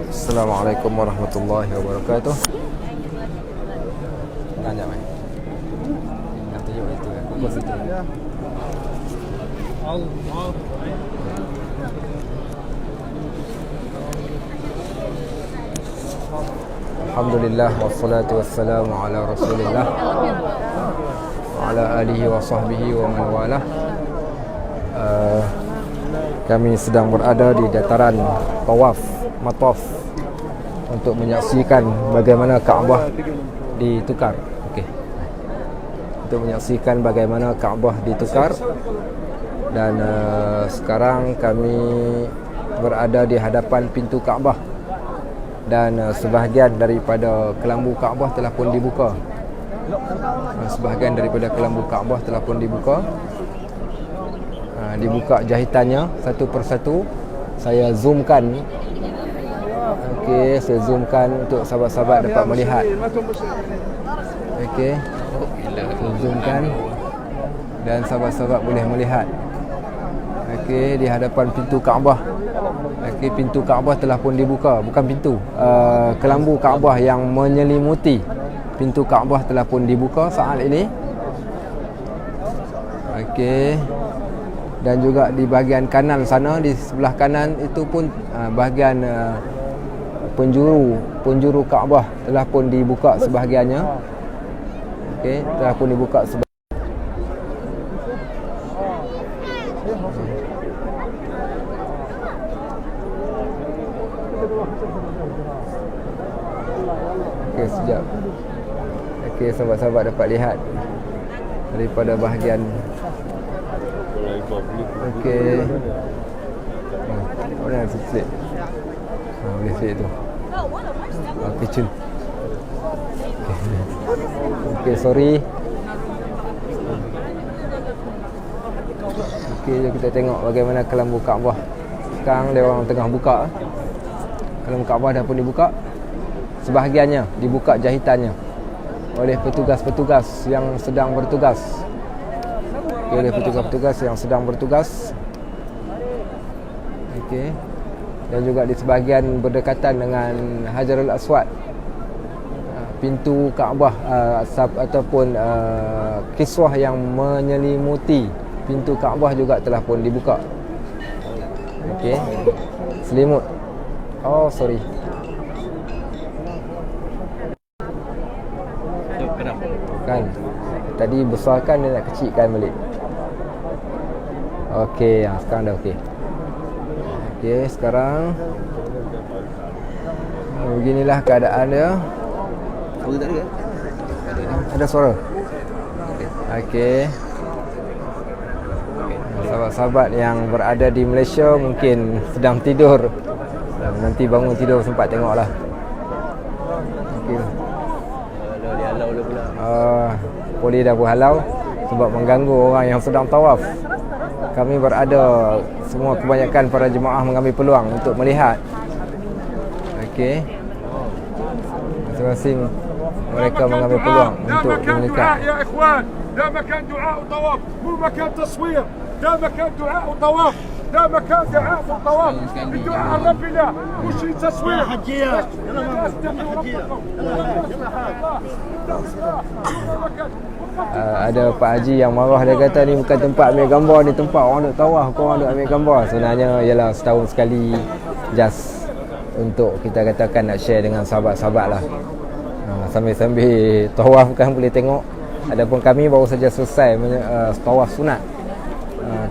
Assalamualaikum warahmatullahi wabarakatuh. Tanya mai. Nanti yo itu kan positif. Alhamdulillah wassalatu wassalamu ala Rasulillah wa ala alihi wa sahbihi wa man walah. Kami sedang berada di dataran Tawaf Mataf untuk menyaksikan bagaimana Kaabah ditukar. Okey. Untuk menyaksikan bagaimana Kaabah ditukar, dan sekarang kami berada di hadapan pintu Kaabah, dan sebahagian daripada kelambu Kaabah telah pun dibuka. Sebahagian daripada kelambu Kaabah telah pun dibuka. Dibuka jahitannya satu persatu. Saya zoomkan. Okey, saya zoomkan untuk sahabat-sahabat dapat melihat. Okey, saya zoomkan dan sahabat-sahabat boleh melihat. Okey, di hadapan pintu Kaabah. Okey, pintu Kaabah telah pun dibuka. Bukan pintu, kelambu Kaabah yang menyelimuti pintu Kaabah telah pun dibuka saat ini. Okey. Dan juga di bahagian kanan sana, di sebelah kanan itu pun bahagian penjuru Kaabah telah pun dibuka sebahagiannya. Okey, telah pun dibuka Okey, sekejap. Okey, sahabat-sahabat dapat lihat daripada bahagian. Okey. Mana sikit? Boleh sikit tu. Kitchen. Okey, sorry. Okey, jom kita tengok bagaimana kelambu Kaabah. Sekarang dia orang tengah buka. Kelambu Kaabah dah pun dibuka. Sebahagiannya dibuka jahitannya oleh petugas-petugas yang sedang bertugas. Oleh petugas-petugas yang sedang bertugas. Okey. Dan juga di sebahagian berdekatan dengan Hajarul Aswad, pintu Kaabah ataupun kiswah yang menyelimuti pintu Kaabah juga telah pun dibuka. Okey. Selimut. Oh, sorry. Kan tadi besarkan, dia nak kecilkan balik. Okey, sekarang dah okey. Okey, sekarang beginilah keadaan dia. Suara tak ada? Ada suara. Okey. Sahabat-sahabat yang berada di Malaysia mungkin sedang tidur. Nanti bangun tidur sempat tengoklah. Okey. Dihalau dah pula. Polis dah berhalau sebab mengganggu orang yang sedang tawaf. Kami berada, semua kebanyakan para jemaah mengambil peluang untuk melihat. Okey. Masing-masing mereka mengambil peluang untuk melihat. Ya ikhwan, ده مكان دعاء وطواف مو مكان تصوير. ده مكان دعاء وطواف. ده مكان دعاء وطواف. الدعاء رب الله مش تصوير. حجيه Ada Pak Haji yang marah, dia kata ni bukan tempat ambil gambar, ni tempat orang duk tawaf, kau orang duk ambil gambar. Sebenarnya ialah setahun sekali, just untuk kita katakan nak share dengan sahabat-sahabat lah. Sambil-sambil tawaf kan boleh tengok. Adapun kami baru saja selesai tawaf sunat.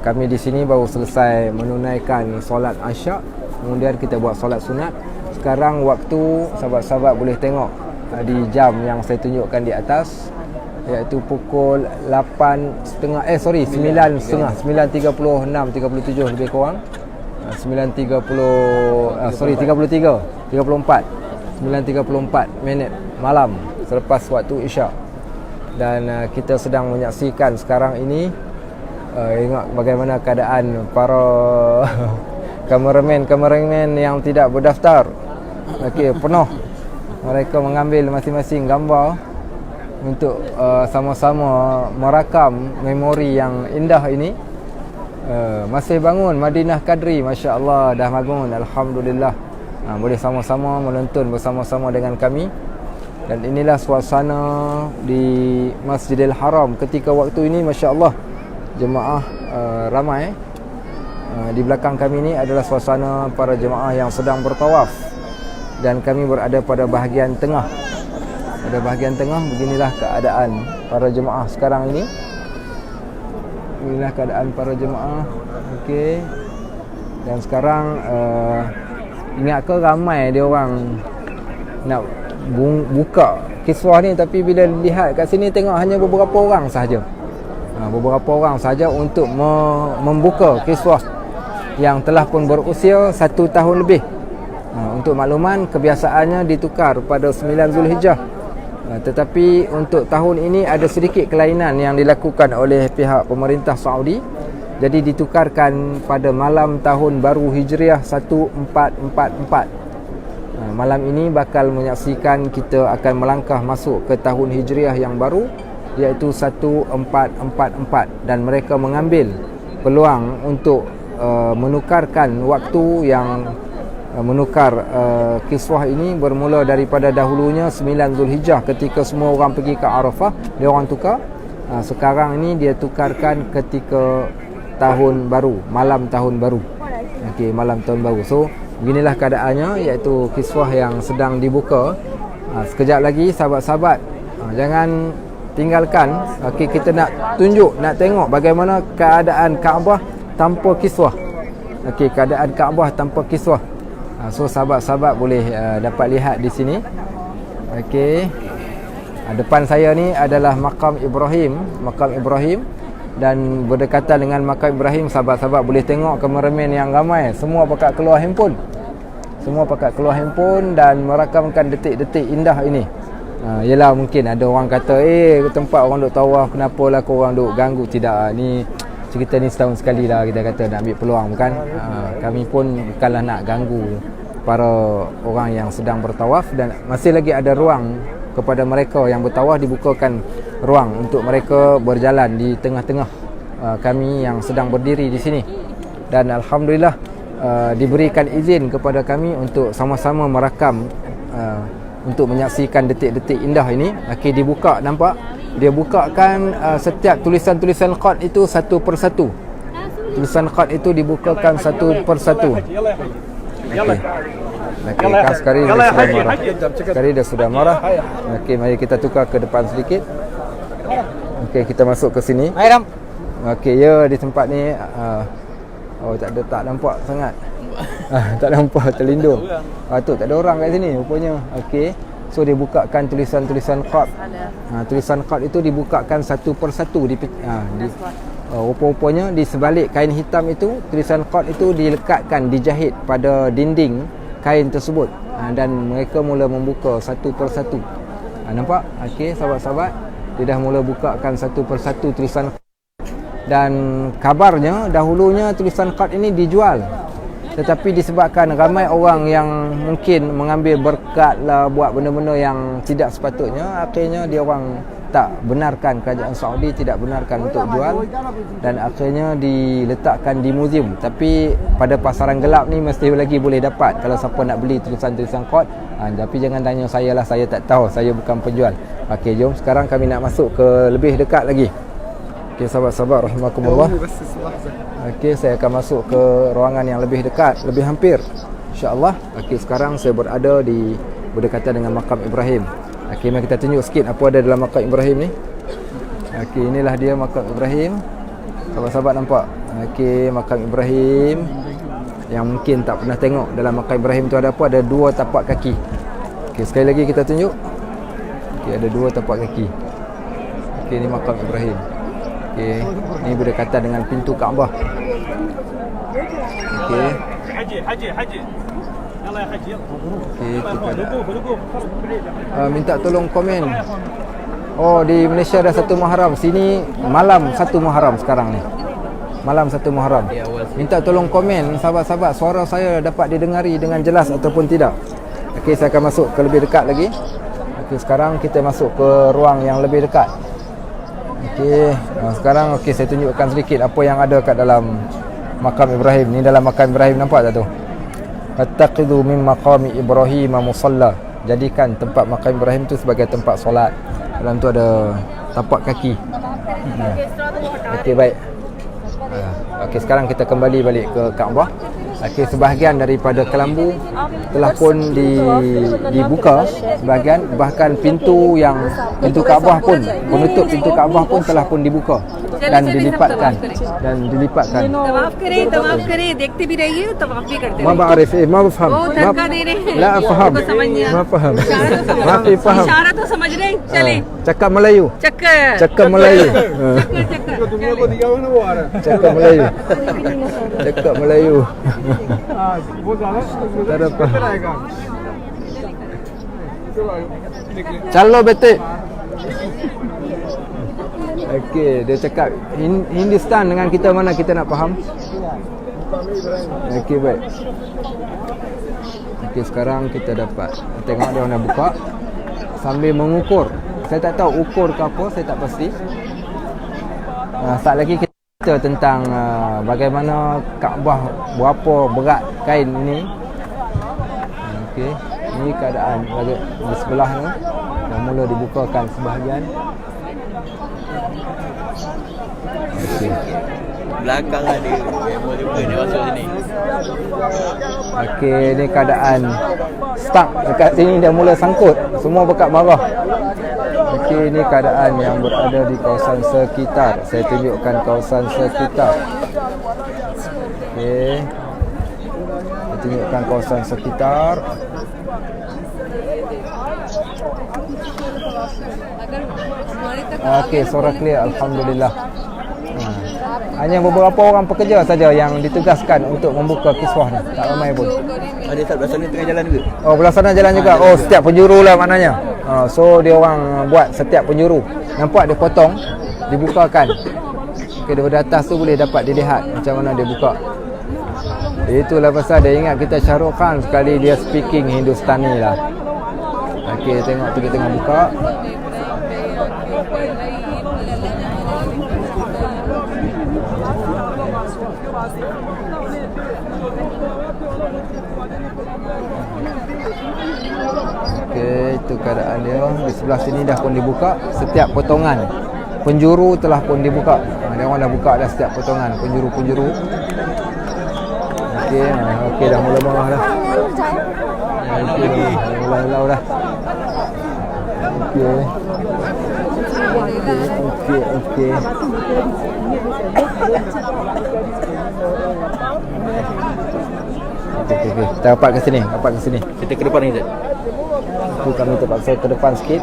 Kami di sini baru selesai menunaikan solat Asyak, kemudian kita buat solat sunat. Sekarang waktu sahabat-sahabat boleh tengok di jam yang saya tunjukkan di atas, iaitu pukul 9.30, 9.36, lebih kurang 9.34 minit malam selepas waktu Isyak. Dan kita sedang menyaksikan sekarang ini, ingat bagaimana keadaan para kameramen yang tidak berdaftar. Okey, penuh. Mereka mengambil masing-masing gambar untuk sama-sama merakam memori yang indah ini. Masih bangun Madinah Kadri, Masya Allah, dah bangun, Alhamdulillah. Boleh sama-sama menonton bersama-sama dengan kami. Dan inilah suasana di Masjidil Haram ketika waktu ini, Masya Allah. Jemaah ramai. Di belakang kami ni adalah suasana para jemaah yang sedang bertawaf. Dan kami berada pada bahagian tengah. Pada bahagian tengah, beginilah keadaan para jemaah sekarang ini. Inilah keadaan para jemaah. Okey. Dan sekarang ingat ke ramai dia orang nak buka kiswah ni, tapi bila lihat kat sini tengok hanya beberapa orang sahaja. Beberapa orang sahaja untuk membuka kiswah yang telah pun berusia 1 tahun lebih. Untuk makluman, kebiasaannya ditukar pada 9 Zulhijjah. Tetapi untuk tahun ini ada sedikit kelainan yang dilakukan oleh pihak pemerintah Saudi. Jadi ditukarkan pada malam tahun baru Hijriah 1444. Malam ini bakal menyaksikan kita akan melangkah masuk ke tahun Hijriah yang baru, iaitu 1444. Dan mereka mengambil peluang untuk menukarkan waktu yang menukar kiswah ini bermula daripada dahulunya 9 Zulhijjah ketika semua orang pergi ke Arafah, dia orang tukar. Sekarang ini dia tukarkan ketika tahun baru, malam tahun baru. Okey, malam tahun baru. So, beginilah keadaannya, iaitu kiswah yang sedang dibuka. Sekejap lagi sahabat-sahabat, jangan tinggalkan. Okey, kita nak tunjuk, nak tengok bagaimana keadaan Kaabah tanpa kiswah. Okey, keadaan Kaabah tanpa kiswah. So sahabat-sahabat boleh dapat lihat di sini. Okey. Depan saya ni adalah makam Ibrahim, dan berdekatan dengan makam Ibrahim, sahabat-sahabat boleh tengok kameraman yang ramai, semua pakat keluar handphone. Dan merakamkan detik-detik indah ini. Yelah, mungkin ada orang kata, tempat orang duk tawaf, kenapalah korang duk ganggu. Tidak, ni cerita ni setahun sekali lah kita kata nak ambil peluang, bukan? Kami pun bukanlah nak ganggu para orang yang sedang bertawaf, dan masih lagi ada ruang kepada mereka yang bertawaf, dibukakan ruang untuk mereka berjalan di tengah-tengah kami yang sedang berdiri di sini. Dan Alhamdulillah diberikan izin kepada kami untuk sama-sama merakam untuk menyaksikan detik-detik indah ini. Okey, dibuka, nampak? Dia bukakan setiap tulisan-tulisan qad itu satu persatu. Tulisan qad itu dibukakan satu persatu. Okey. Sekali dia sudah marah. Okey, mari kita tukar ke depan sedikit. Okey, kita masuk ke sini. Okey, ya, di tempat ni tak nampak sangat. Tak nampak, terlindung. Patut tak ada orang kat sini rupanya. Okey. So dia bukakan tulisan-tulisan qad. Tulisan qad itu dibukakan satu persatu rupa-rupanya di sebalik kain hitam itu, tulisan qad itu dilekatkan, dijahit pada dinding kain tersebut. Dan mereka mula membuka satu persatu. Nampak? Okey, sahabat-sahabat, dia dah mula bukakan satu persatu tulisan qad. Dan kabarnya dahulunya tulisan qad ini dijual, tetapi disebabkan ramai orang yang mungkin mengambil berkat lah, buat benda-benda yang tidak sepatutnya, akhirnya dia orang tak benarkan, kerajaan Saudi tidak benarkan untuk jual, dan akhirnya diletakkan di muzium. Tapi pada pasaran gelap ni mesti lagi boleh dapat kalau siapa nak beli tulisan-tulisan qad. Tapi jangan tanya saya lah, saya tak tahu, saya bukan penjual. Okey, jom sekarang kami nak masuk ke lebih dekat lagi. Okey, sahabat-sahabat rahimakumullah. Okey, saya akan masuk ke ruangan yang lebih dekat, lebih hampir, insya-Allah. Okey, sekarang saya berada di berdekatan dengan makam Ibrahim. Okey, mari kita tunjuk sikit apa ada dalam makam Ibrahim ni. Okey, inilah dia makam Ibrahim. Sahabat-sahabat nampak? Okey, makam Ibrahim. Yang mungkin tak pernah tengok dalam makam Ibrahim tu ada apa? Ada 2 tapak kaki. Okey, sekali lagi kita tunjuk. Okey, ada 2 tapak kaki. Okey, ni makam Ibrahim. Okey, ni berdekatan dengan pintu Kaabah. Okey. Haji. Yalla ya haji. Okey, minta tolong komen. Oh, di Malaysia ada 1 Muharram. Sini malam 1 Muharram sekarang ni. Malam 1 Muharram. Minta tolong komen sahabat-sahabat, suara saya dapat didengari dengan jelas ataupun tidak. Okey, saya akan masuk ke lebih dekat lagi. Okey, sekarang kita masuk ke ruang yang lebih dekat. Okey, sekarang saya tunjukkan sedikit apa yang ada kat dalam makam Ibrahim. Ni dalam makam Ibrahim, nampak tak tu? Fattakhidhu min maqami Ibrahim musalla. Jadikan tempat makam Ibrahim tu sebagai tempat solat. Dalam tu ada tapak kaki. Okey, baik. Okey, sekarang kita kembali balik ke Kaabah. Okey, sebahagian daripada kelambu telah pun dibuka, sebahagian bahkan pintu Kaabah pun, penutup pintu Kaabah pun telah pun dibuka dan dilipatkan तवाफ करें देखते भी रहिए तवाफ भी करते ما بعرف ما بفهم वो धक्का दे रहे हैं لا افهم उनको समझ नहीं ما faham इशारा ما في faham इशारा तो समझ रहे हैं चले cakap Melayu चक्कर Melayu चक्कर दुनिया को दिया हुआ ना वो आ रहा है cakap Melayu cakap Melayu वो ज्यादा tak ada faham आएगा Calo betul. Okey, dia cakap Hindustan dengan kita mana kita nak faham? Okey, baik. Okey, sekarang kita dapat tengok dia nak buka sambil mengukur. Saya tak tahu ukur ke apa, saya tak pasti. Saat lagi kita tentang bagaimana Kaabah, berapa berat kain ini. Okey, ini keadaan di sebelah ni dah mula dibukakan sebahagian. Okey. Belakang ada member dia masuk sini. Okey, ni keadaan stuck dekat sini, dah mula sangkut. Semua bekat marah. Okey, ni keadaan yang berada di kawasan sekitar. Saya tunjukkan kawasan sekitar. Okey. Saya tunjukkan kawasan sekitar. Okey, suara clear, alhamdulillah. Hanya beberapa orang pekerja saja yang ditugaskan untuk membuka kiswah ni. Tak ramai pun. Ada tak belah sana tengah jalan juga? Oh, belah sana jalan juga. Oh, setiap penjuru lah maknanya. So dia orang buat setiap penjuru. Nampak dia potong, dibukakan. Okey, daripada atas tu boleh dapat dilihat macam mana dia buka. Itulah pasal dia ingat kita Shah Rukh Khan sekali dia speaking Hindustani lah. Okey, tengok tu kita tengah buka. Okey, itu keadaan dia. Di sebelah sini dah pun dibuka setiap potongan. Penjuru telah pun dibuka. Dia orang dah buka dah setiap potongan penjuru-penjuru. Okey, okey dah mula marah dah. Okey, dah mula dah. Okey. Okey. Okey. Kita rapat ke sini. Kita ke depan ni Zat. Tu kami terpaksa ke depan sikit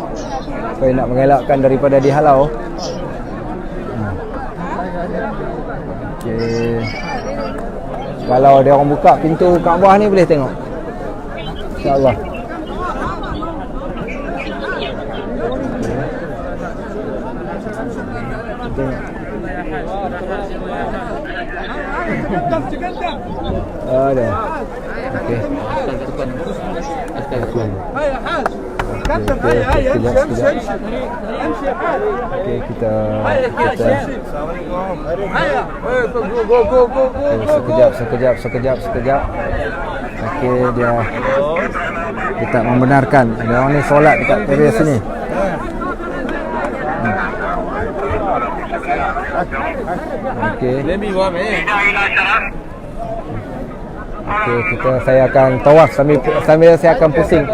supaya nak mengelakkan daripada dihalau. Okey. Kalau dia orang buka pintu Kaabah ni boleh tengok. InsyaAllah. Ada. Okey. هيا حاج كابتن هيا امشي امشي حاج Okey, kita هيا جو جو جو sekejap. Okey, dia tak membenarkan. Dia orang ni solat dekat area sini. Okey. Okey, saya akan tawaf sambil saya akan pusing.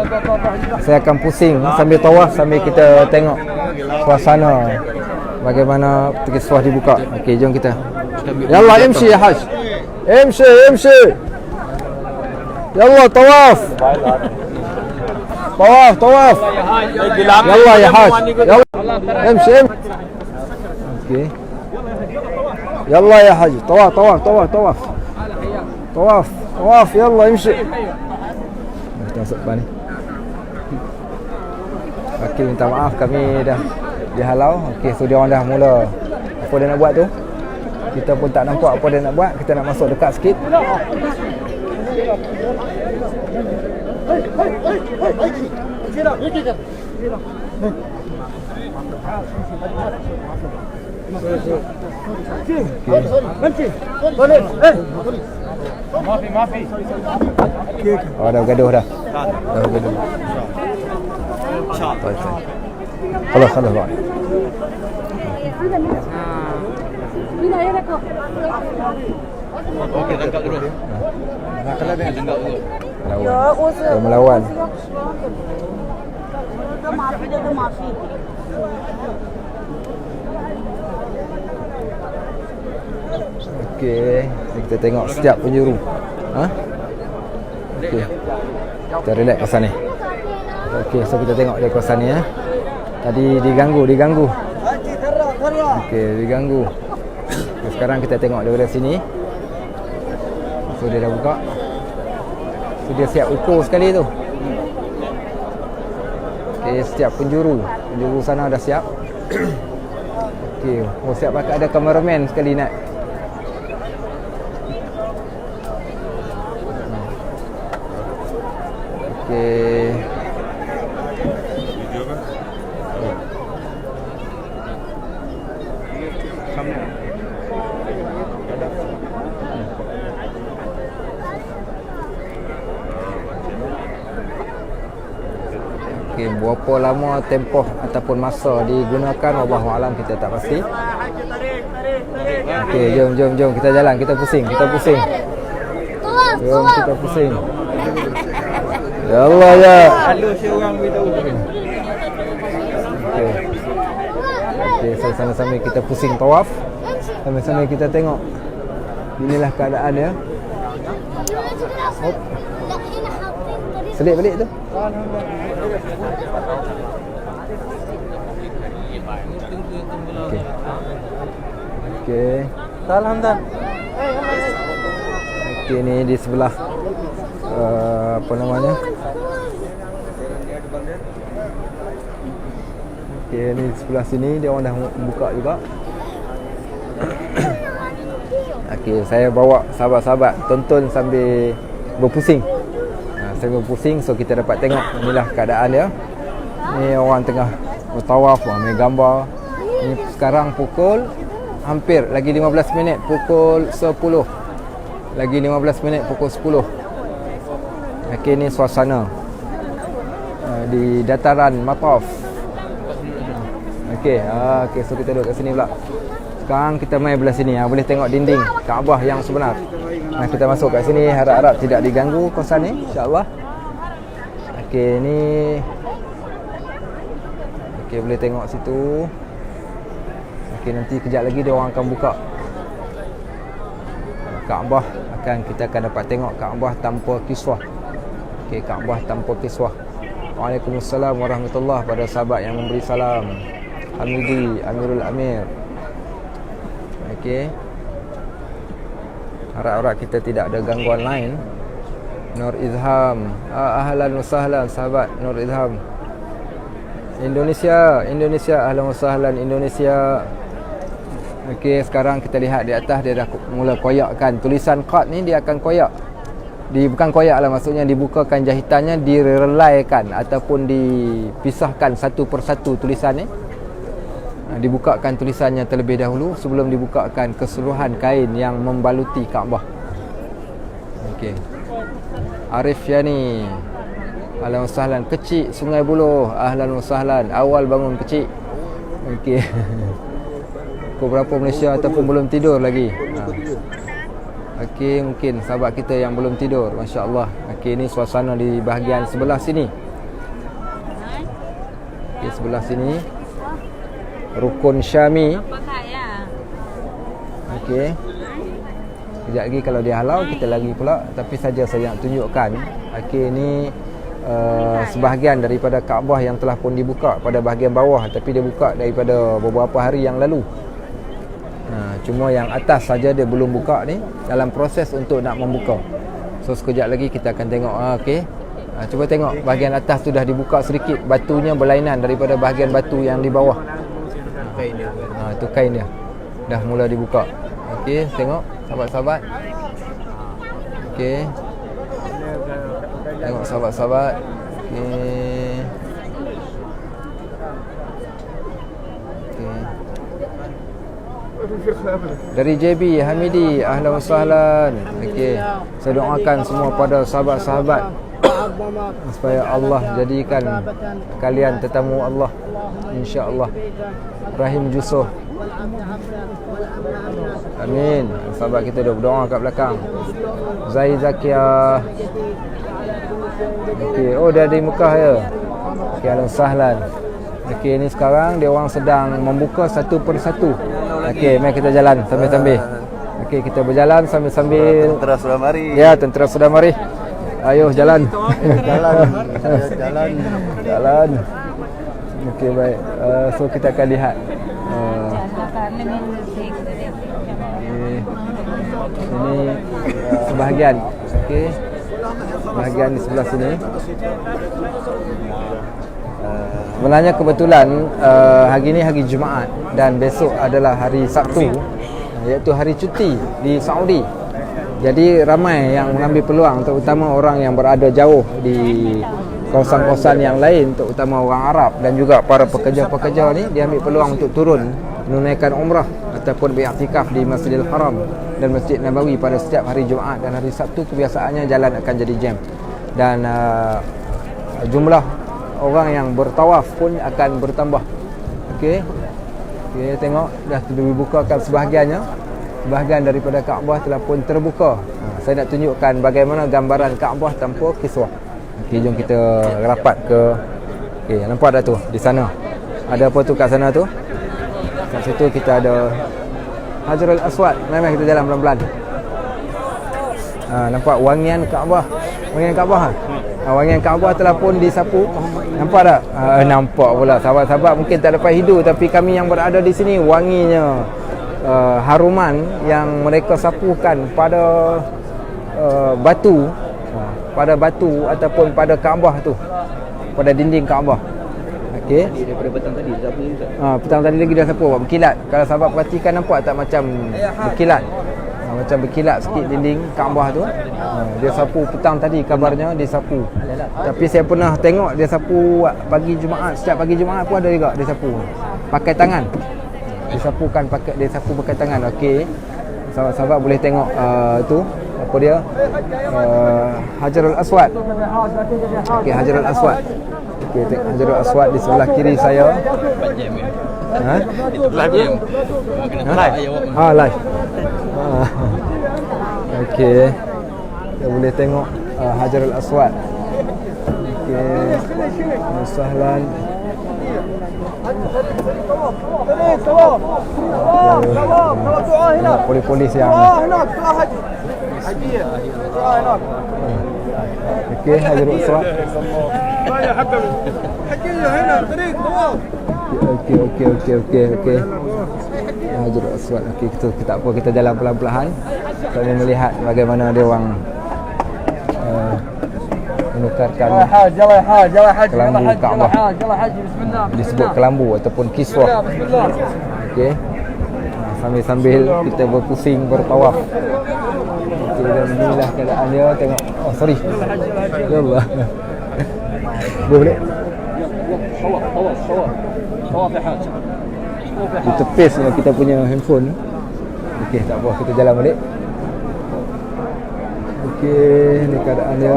Saya akan pusing sambil tawaf sambil kita tengok suasana bagaimana kiswah dibuka. Okey, jom kita. Yallah, imshi ya haj. Imshi. Yallah, tawaf. Tawaf. Yallah ya haj. Yallah. Imshi. Okey. Yallah ya haj. Tawaf, yallah imshi. Kita masuk depan ni. Okey, minta maaf kami dah dihalau. Okey, so dia orang dah mula apa dia nak buat tu. Kita pun tak nampak apa dia nak buat. Kita nak masuk dekat sikit. Oh, dah bergaduh dah. Dah bergaduh. Baik. Khalas Pak. Okey, tangkap terus. Tangkap terus. Lawan. Dia melawan. Okey, kita tengok setiap penjuru. Ha? Okey. Kita relax kawasan ni. Okey, so kita tengok dia kawasan ni ya. Tadi diganggu. Okey, diganggu. Okay, sekarang kita tengok daripada sini. So dia dah buka. So dia siap ukur sekali tu. Okey, setiap penjuru sana dah siap. Okey, oh siap pakai ada kameraman sekali nak. Okey. Okey, berapa lama tempoh ataupun masa digunakan wallahu alam kita tak pasti. Okey, jom kita jalan, kita pusing. Jom kita pusing. Ya Allah ya. Halus orang beritahu. Okey, so sama-sama kita pusing tawaf. Sama-sama kita tengok. Inilah keadaan dia. Hop. Selit balik tu. Okey. Salam dan. Okey, ni di sebelah apa namanya? Okey, ni sebelah sini dia orang dah buka juga. Okey, saya bawa sahabat-sahabat tonton sambil berpusing. Saya berpusing, so kita dapat tengok inilah keadaan dia. Ni orang tengah bertawaf, ambil gambar. Ni sekarang pukul hampir lagi 15 minit pukul 10. Lagi 15 minit pukul 10. Okey, ni suasana di dataran Mataf. Okey, so kita duduk kat sini pula. Sekarang kita main belah sini. Boleh tengok dinding Kaabah yang sebenar. Kita masuk kat sini, harap-harap tidak diganggu kawasan ni, insya-Allah. Okey, ni okey, boleh tengok situ. Okey, nanti kejap lagi dia orang akan buka Kaabah, kita akan dapat tengok Kaabah tanpa kiswah. Okey, Kaabah tanpa kiswah. Waalaikumsalam warahmatullahi pada sahabat yang memberi salam. Hamidi Amirul Amir. Okey. Harap-harap kita tidak ada gangguan lain. Nur Izham. Ahlan wa sahlan sahabat Nur Izham. Indonesia, ahlan wa sahlan Indonesia. Okey, sekarang kita lihat di atas dia dah mula koyakkan. Tulisan qad ni dia akan koyak. Bukan koyak lah, maksudnya dibukakan jahitannya, direlaikan ataupun dipisahkan satu persatu tulisan ni. Dibukakan tulisannya terlebih dahulu sebelum dibukakan keseluruhan kain yang membaluti Kaabah. Okey. Arif Yani, ahlan wa sahlan. Kecik Sungai Buloh, ahlan wa sahlan. Awal bangun kecik. Okey. Pukul berapa Malaysia ataupun belum tidur lagi? Okey, mungkin sahabat kita yang belum tidur, masya-Allah. Okey, ini suasana di bahagian sebelah sini. Okey, sebelah sini Rukun Syami. Okey. Sekejap lagi kalau dia halau kita lagi pula, tapi saja saya nak tunjukkan. Okey, ini sebahagian daripada Kaabah yang telah pun dibuka pada bahagian bawah, tapi dia buka daripada beberapa hari yang lalu. Cuma yang atas saja dia belum buka ni, dalam proses untuk nak membuka. So sekejap lagi kita akan tengok. Okey. Cuba tengok bahagian atas tu dah dibuka sedikit, batunya berlainan daripada bahagian batu yang di bawah. Kain dia. Itu kain dia. Dah mula dibuka. Okey, tengok sahabat-sahabat. Okey. Tengok sahabat-sahabat. Okey. Okey. Dari JB Hamidi, ahlan wa sahlan. Okey. Saya doakan semua pada sahabat-sahabat supaya Allah jadikan kalian tetamu Allah, insya-Allah. Rahim Jusoh. Amin. Sahabat kita dah berdoa kat belakang. Zai Zakia. Okey, oh dia dari Mekah ya. Okey, ahlan wa sahlan. Okey, ni sekarang dia orang sedang membuka satu persatu. Okey, mari kita jalan sambil-sambil. Okey, kita berjalan sambil-sambil. Tentera sudah mari. Ya, tentera sudah mari. Ayo jalan. Jalan. Okey, baik. So kita akan lihat. Ini sebahagian. Okey. Sebahagian di sebelah sini. Sebenarnya kebetulan hari ini hari Jumaat dan besok adalah hari Sabtu, iaitu hari cuti di Saudi. Jadi ramai yang mengambil peluang, terutama orang yang berada jauh di kawasan-kawasan yang lain, terutama orang Arab dan juga para pekerja-pekerja ni, dia ambil peluang untuk turun menunaikan umrah ataupun beriktikaf di Masjidil Haram dan Masjid Nabawi pada setiap hari Jumaat dan hari Sabtu. Kebiasaannya jalan akan jadi jam dan jumlah orang yang bertawaf pun akan bertambah. Okey. Okey, tengok dah dibukakan sebahagiannya. Sebahagian daripada Kaabah telah pun terbuka. Saya nak tunjukkan bagaimana gambaran Kaabah tanpa kiswah. Okey, jom kita rapat ke. Okey, nampak dah tu di sana. Ada apa tu kat sana tu? Kat situ kita ada Hajarul Aswad. Mari kita jalan pelan-pelan. Nampak wangian Kaabah. Wangian Kaabah. Wangian Kaabah telah pun disapu. Nampak tak? Nampak pula. Sahabat-sahabat mungkin tak dapat hidu, tapi kami yang berada di sini wanginya haruman yang mereka sapukan pada batu, pada batu ataupun pada Kaabah tu, pada dinding Kaabah. Okey. Daripada petang tadi sapu juga. Petang tadi lagi dah sapu, berkilat. Kalau sahabat perhatikan, nampak tak macam berkilat? Macam berkilat sikit dinding Kaabah tu. Dia sapu petang tadi, kabarnya dia sapu. Tapi saya pernah tengok dia sapu pagi Jumaat. Setiap pagi Jumaat pun ada juga dia sapu pakai tangan. Dia sapu pakai tangan. Okey. Sahabat-sahabat boleh tengok tu apa dia? Hajarul Aswad. Okey, Hajarul Aswad. Okey, tengok Hajarul Aswad di sebelah kiri saya. Live. Live. Okey. Kita boleh tengok Hajarul Aswad. Okey. Sahlan. Polis-polis yang okey, Hajarul Aswad. Okey. Hajarul Aswad. Okey, kita tak apa, kita jalan pelan-pelan sambil melihat bagaimana dia orang menukarkan kelambu Kaabah. Disebut kelambu ataupun kiswah. Okey. Sambil-sambil kita berpusing bertawaf. Okey, dan inilah keadaan dia. Tengok. Oh, sorry. Ya Allah. Boleh. Di tepis kita punya handphone. Okey, tak apa, kita jalan balik. Okey, ni keadaan dia.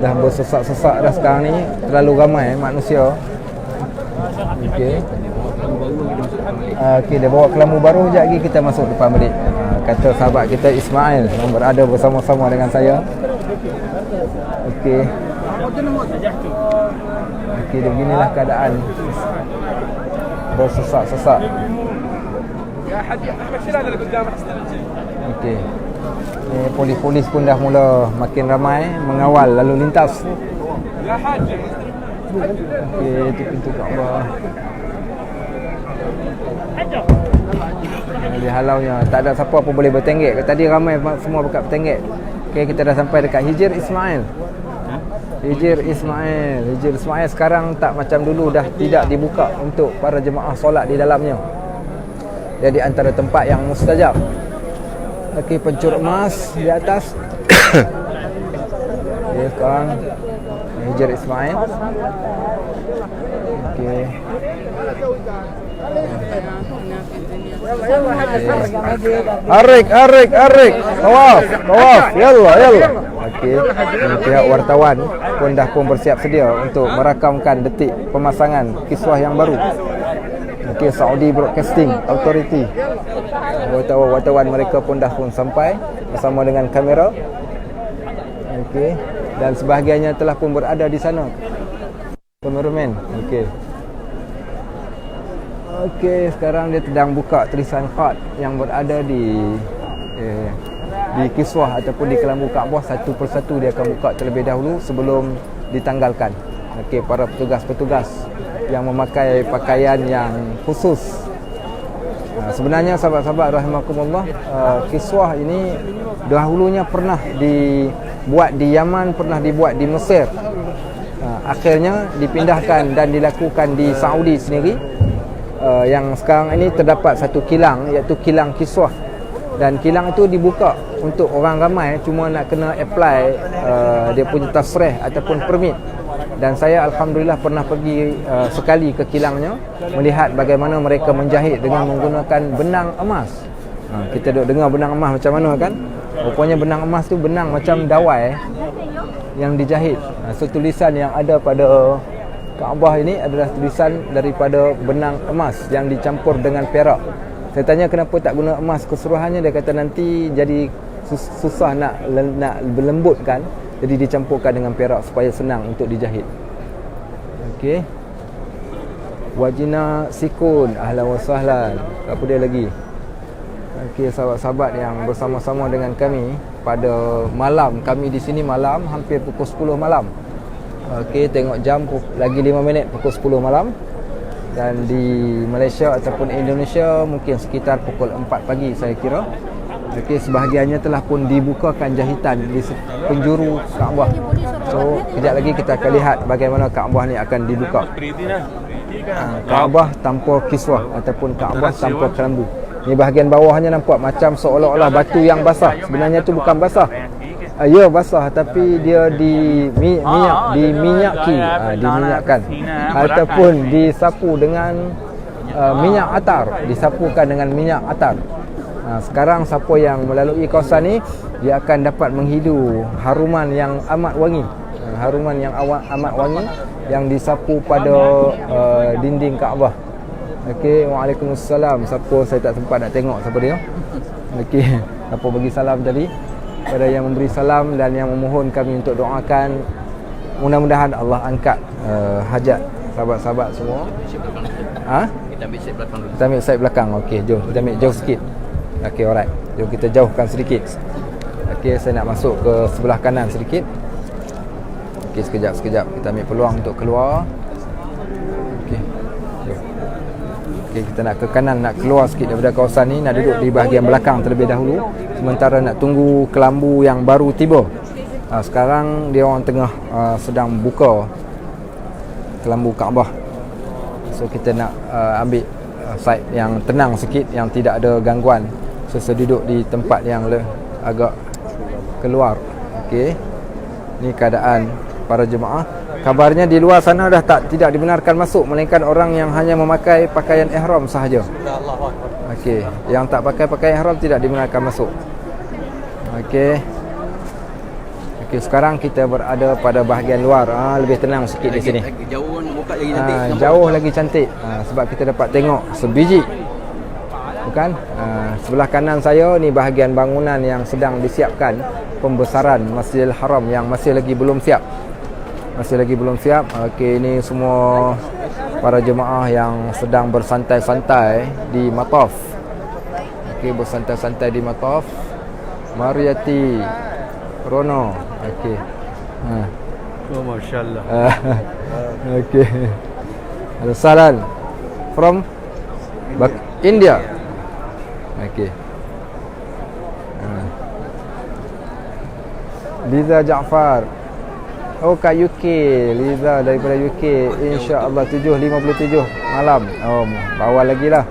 Dah bersesak-sesak dah sekarang ni. Terlalu ramai manusia. Okey. Okey, dia bawa kelambu baru. Sekejap lagi kita masuk depan balik. Kata sahabat kita Ismail yang berada bersama-sama dengan saya. Okey. Okey, beginilah keadaan. Bersesak-sesak. Okey. Polis-polis pun dah mula makin ramai mengawal lalu lintas. Okey, itu pintu Kaabah. Dihalaunya, tak ada siapa pun boleh bertenggek. Tadi ramai semua buka bertenggek. Okey, kita dah sampai dekat Hijr Ismail. Hijr Ismail sekarang tak macam dulu, dah tidak dibuka untuk para jemaah solat di dalamnya. Jadi antara tempat yang mustajab. Okey, pencur emas di atas. Okey, sekarang Hijr Ismail. Okey. Arik. Tawaf. Yalla. Okey. Pihak wartawan pun bersiap sedia untuk merakamkan detik pemasangan kiswah yang baru. Okey, Saudi Broadcasting Authority. Wartawan mereka pun sampai bersama dengan kamera. Okey, dan sebahagiannya telah pun berada di sana. Kameraman. Okey, sekarang dia sedang buka tulisan khat yang berada di kiswah ataupun di kelambu Kaabah. Satu persatu dia akan buka terlebih dahulu sebelum ditanggalkan. Okey, para petugas-petugas yang memakai pakaian yang khusus. Sebenarnya sahabat-sahabat rahimakumullah, kiswah ini dahulunya pernah dibuat di Yaman, pernah dibuat di Mesir. Akhirnya dipindahkan dan dilakukan di Saudi sendiri. Yang sekarang ini terdapat satu kilang, iaitu kilang kiswah. Dan kilang itu dibuka untuk orang ramai, cuma nak kena apply dia punya tasrih ataupun permit. Dan saya alhamdulillah pernah pergi sekali ke kilangnya, melihat bagaimana mereka menjahit dengan menggunakan benang emas. Kita duk dengar benang emas macam mana kan? Rupanya benang emas tu benang macam dawai yang dijahit. So tulisan yang ada pada Kaabah ini adalah tulisan daripada benang emas yang dicampur dengan perak. Saya tanya kenapa tak guna emas keseluruhannya, dia kata nanti jadi susah nak berlembutkan, jadi dicampurkan dengan perak supaya senang untuk dijahit. Okey. Wajina Sikun, ahlan wa sahlan. Apa dia lagi? Okey, sahabat-sahabat yang bersama-sama dengan kami pada malam, kami di sini malam hampir pukul 10 malam. Okey, tengok jam lagi 5 minit pukul 10 malam. Dan di Malaysia ataupun Indonesia mungkin sekitar pukul 4 pagi saya kira. Okey, sebahagiannya telah pun dibukakan jahitan di penjuru Kaabah. So, kejap lagi kita akan lihat bagaimana Kaabah ni akan dibuka. Kaabah tanpa kiswah ataupun Kaabah tanpa kelambu. Ni bahagian bawahnya nampak macam seolah-olah batu yang basah. Sebenarnya tu bukan basah. Ya basah, tapi dia diminyakkan ataupun disapu dengan minyak atar, disapukan dengan minyak atar. Sekarang siapa yang melalui kawasan ni, dia akan dapat menghidu haruman yang amat wangi, amat wangi yang disapu pada dinding Kaabah. Okey, waalaikumsalam. Siapa saya tak sempat nak tengok siapa dia. Okey, siapa bagi salam tadi? Pada yang memberi salam dan yang memohon kami untuk doakan, mudah-mudahan Allah angkat hajat sahabat-sahabat semua. Kita ambil side belakang dulu. Kita ambil side belakang. Okey, jom kita ambil jauh sikit. Okey, alright. Jom kita jauhkan sedikit. Okey, saya nak masuk ke sebelah kanan sedikit. Okey, sekejap. Kita ambil peluang untuk keluar. Okey. Jom. Okey, kita nak ke kanan, nak keluar sikit daripada kawasan ni, nak duduk di bahagian belakang terlebih dahulu sementara nak tunggu kelambu yang baru tiba. Sekarang dia orang tengah sedang buka kelambu Kaabah. So kita nak ambil side yang tenang sikit, yang tidak ada gangguan. So saya duduk di tempat yang agak keluar. Okey. Ni keadaan para jemaah. Kabarnya di luar sana dah tidak dibenarkan masuk, melainkan orang yang hanya memakai pakaian ihram sahaja. Okey, yang tak pakai pakaian ihram tidak dibenarkan masuk. Okey, sekarang kita berada pada bahagian luar. Lebih tenang sikit di sini. Jauh lagi cantik. Sebab kita dapat tengok sebiji. Bukan? Sebelah kanan saya ni bahagian bangunan yang sedang disiapkan pembesaran Masjidil Haram yang masih lagi belum siap. Okey, ini semua para jemaah yang sedang bersantai-santai di Mataf. Okey, bersantai-santai di Mataf. Mariyati Rono. Okey. Oh, masya-Allah. Okey. Salam from India. Okey. Liza Jaafar. Oh, kat UK. Liza daripada UK. InsyaAllah 7.57 malam. Oh, bawa lagi lah.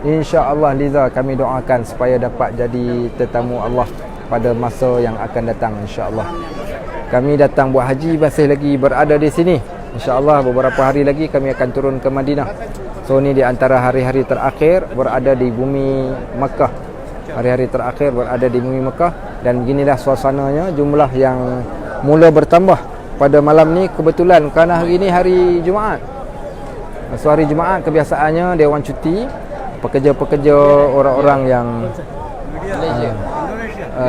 InsyaAllah Liza, kami doakan supaya dapat jadi tetamu Allah pada masa yang akan datang, insyaAllah. Kami datang buat haji, masih lagi berada di sini. InsyaAllah beberapa hari lagi kami akan turun ke Madinah. So ni di antara hari-hari terakhir berada di bumi Mekah. Hari-hari terakhir berada di bumi Mekah. Dan beginilah suasananya, jumlah yang mula bertambah pada malam ni kebetulan kerana hari ini hari Jumaat. So hari Jumaat kebiasaannya dia orang cuti. Pekerja-pekerja, orang-orang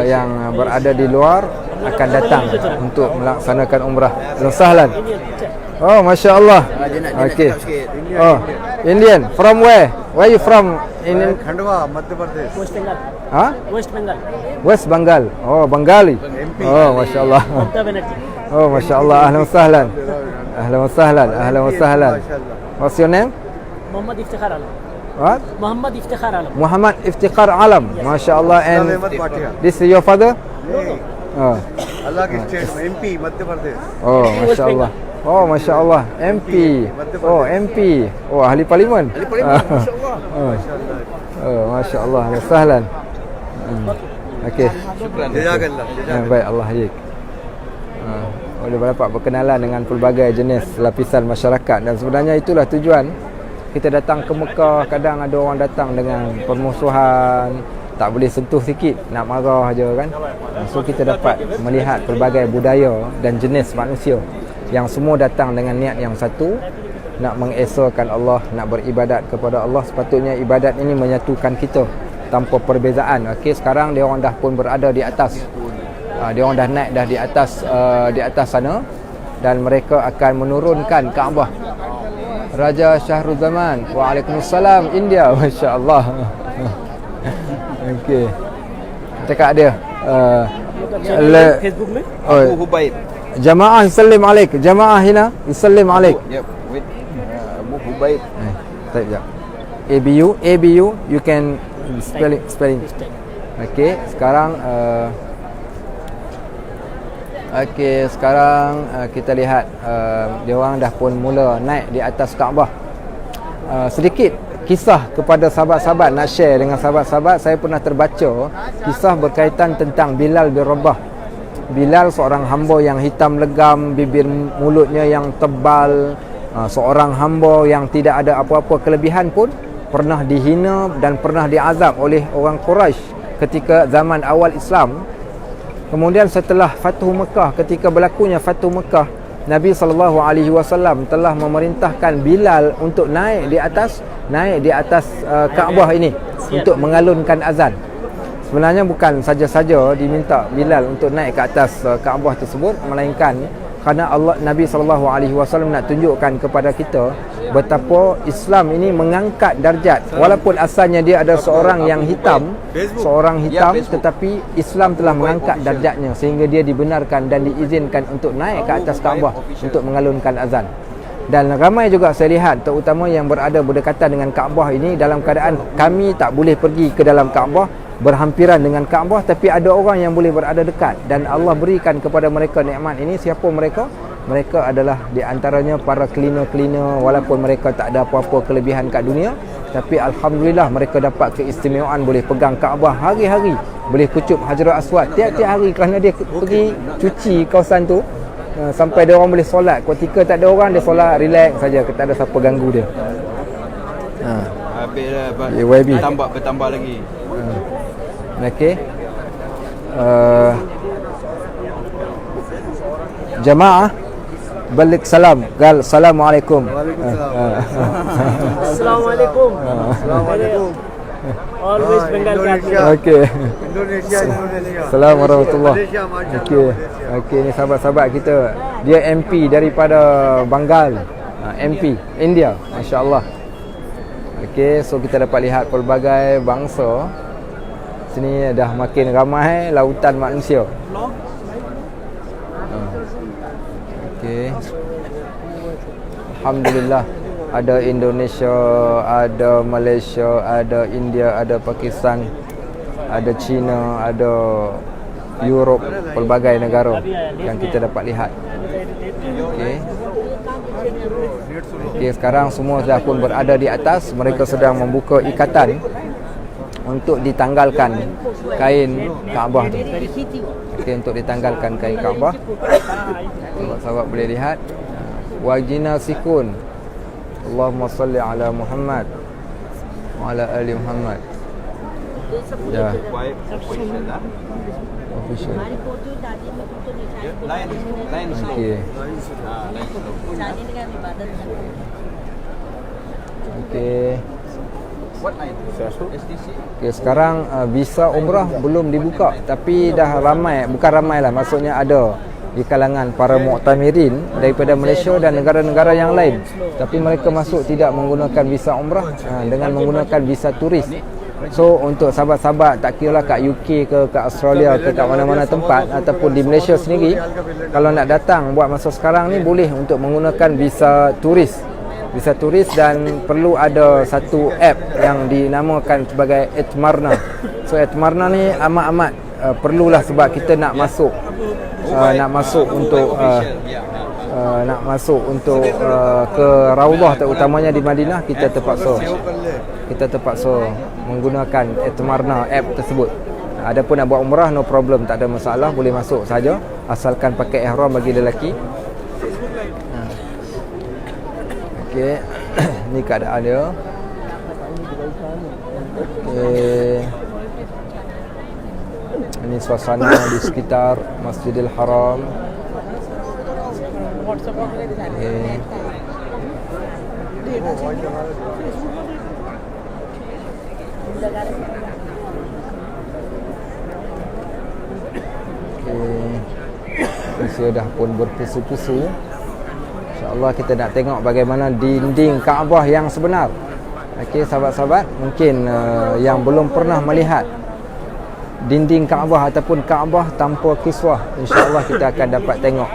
yang berada di luar akan datang untuk melaksanakan umrah. Sahlan. Oh, Masya Allah. Okay. Oh, Indian. From where? Where you from? In Khandwa Madhya Pradesh West Bengal Huh? West Bengal West Bengal. Oh, Bengali. Oh, Masya Allah. Mamata Banerjee Oh, Masya Allah. Ahlan wa sahlan. Ahlan wa sahlan. Ahlan wa sahlan. What's your name? Muhammad Iftikhar Alam What? Muhammad Iftikhar Alam Muhammad Iftikhar Alam. Masya Allah. And Ahmed Patia this is your father? Oh. अलग state में MP Madhya Pradesh Oh, Masya Allah. Oh, Masya Allah. MP. Oh, MP. Oh, ahli parlimen. Ahli parlimen, Masya Allah. Oh, Masya Allah. Sahlan. Okey. जजाकल्लाह Baik, Allah hadik. Boleh dapat berkenalan dengan pelbagai jenis lapisan masyarakat. Dan sebenarnya itulah tujuan kita datang ke Mekah. Kadang ada orang datang dengan permusuhan, tak boleh sentuh sikit, nak marah je kan. So kita dapat melihat pelbagai budaya dan jenis manusia yang semua datang dengan niat yang satu, nak mengesakan Allah, nak beribadat kepada Allah. Sepatutnya ibadat ini menyatukan kita tanpa perbezaan. Okey, sekarang dia orang dah pun berada di atas. Dia orang dah naik dah di atas sana dan mereka akan menurunkan Kaabah. Raja Shahruzaman. Waalaikumsalam India. Masya-Allah. Okey. Cakap dia. Facebook में Abu Hubaib. Jamaah yusallim alaik. Jamaah hina yusallim alaik. Yep, wait. Abu Hubaib. Type jap. ABU you can spelling. Okey, sekarang kita lihat dia orang dah pun mula naik di atas Kaabah. Sedikit kisah kepada sahabat-sahabat, nak share dengan sahabat-sahabat. Saya pernah terbaca kisah berkaitan tentang Bilal bin Rabah. Bilal seorang hamba yang hitam legam, bibir mulutnya yang tebal, seorang hamba yang tidak ada apa-apa kelebihan pun pernah dihina dan pernah diazab oleh orang Quraisy ketika zaman awal Islam. Kemudian setelah Fathu Mekah, ketika berlakunya Fathu Mekah, Nabi SAW telah memerintahkan Bilal untuk naik di atas Kaabah ini untuk mengalunkan azan. Sebenarnya bukan saja-saja diminta Bilal untuk naik ke atas Kaabah tersebut, melainkan kerana Nabi SAW nak tunjukkan kepada kita betapa Islam ini mengangkat darjat. Walaupun asalnya dia ada seorang yang hitam, tetapi Islam telah mengangkat darjatnya sehingga dia dibenarkan dan diizinkan untuk naik ke atas Kaabah untuk mengalunkan azan. Dan ramai juga saya lihat, terutama yang berada berdekatan dengan Kaabah ini, dalam keadaan kami tak boleh pergi ke dalam Kaabah, berhampiran dengan Kaabah, tapi ada orang yang boleh berada dekat dan Allah berikan kepada mereka nikmat ini. Siapa mereka? Mereka adalah di antaranya para cleaner-cleaner. Walaupun mereka tak ada apa-apa kelebihan kat dunia, tapi Alhamdulillah mereka dapat keistimewaan boleh pegang Kaabah hari-hari, boleh kucup Hajarul Aswad tiap-tiap hari kerana dia pergi cuci kawasan tu. Sampai dia orang boleh solat. Ketika tak ada orang, dia solat relax saja, tak ada siapa ganggu dia. Habis bertambah lagi. Okey. Jamaah balik salam. Gal assalamualaikum. अस्सलामुअलैकुम ऑलवेज बंगाल के आदमी Okey. Indonesia Assalamualaikum warahmatullahi. Okey, ni sahabat-sahabat kita. Dia MP daripada Bengal. MP India. Masya-Allah. Okey, so kita dapat lihat pelbagai bangsa. Sini dah makin ramai lautan manusia. Okey. Alhamdulillah, ada Indonesia, ada Malaysia, ada India, ada Pakistan, ada China, ada Europe, pelbagai negara yang kita dapat lihat. Okey. Okey, sekarang semua dah pun berada di atas. Mereka sedang membuka ikatan untuk ditanggalkan kain Kaabah tu. Okey, untuk ditanggalkan kain Kaabah. Sahabat-sahabat boleh lihat. wajinasikun. Allahumma salli ala Muhammad wa ala ali Muhammad. Ya. Official. Okey. Okey. Okay, sekarang visa umrah belum dibuka, tapi dah ramai, bukan ramai lah, maksudnya ada di kalangan para mu'tamirin daripada Malaysia dan negara-negara yang lain, tapi mereka masuk tidak menggunakan visa umrah, dengan menggunakan visa turis. So untuk sahabat-sahabat, tak kira lah kat UK ke kat Australia ke kat mana-mana tempat ataupun di Malaysia sendiri, kalau nak datang buat masa sekarang ni boleh untuk menggunakan visa turis. Visa turis, dan perlu ada satu app yang dinamakan sebagai Etmarna. So Etmarna ni amat-amat perlulah, sebab kita nak masuk untuk ke Raudhah terutamanya di Madinah, kita terpaksa menggunakan Etmarna app tersebut. Adapun nak buat umrah no problem, tak ada masalah, boleh masuk saja asalkan pakai ihram bagi lelaki. Okey. Ni keadaan dia. Okey. Ini suasana di sekitar Masjidil Haram. Okey. Usia dah pun berpusu-pusu. InsyaAllah kita nak tengok bagaimana dinding Kaabah yang sebenar. Okey sahabat-sahabat, mungkin yang belum pernah melihat dinding Kaabah ataupun Kaabah tanpa kiswah, insya-Allah kita akan dapat tengok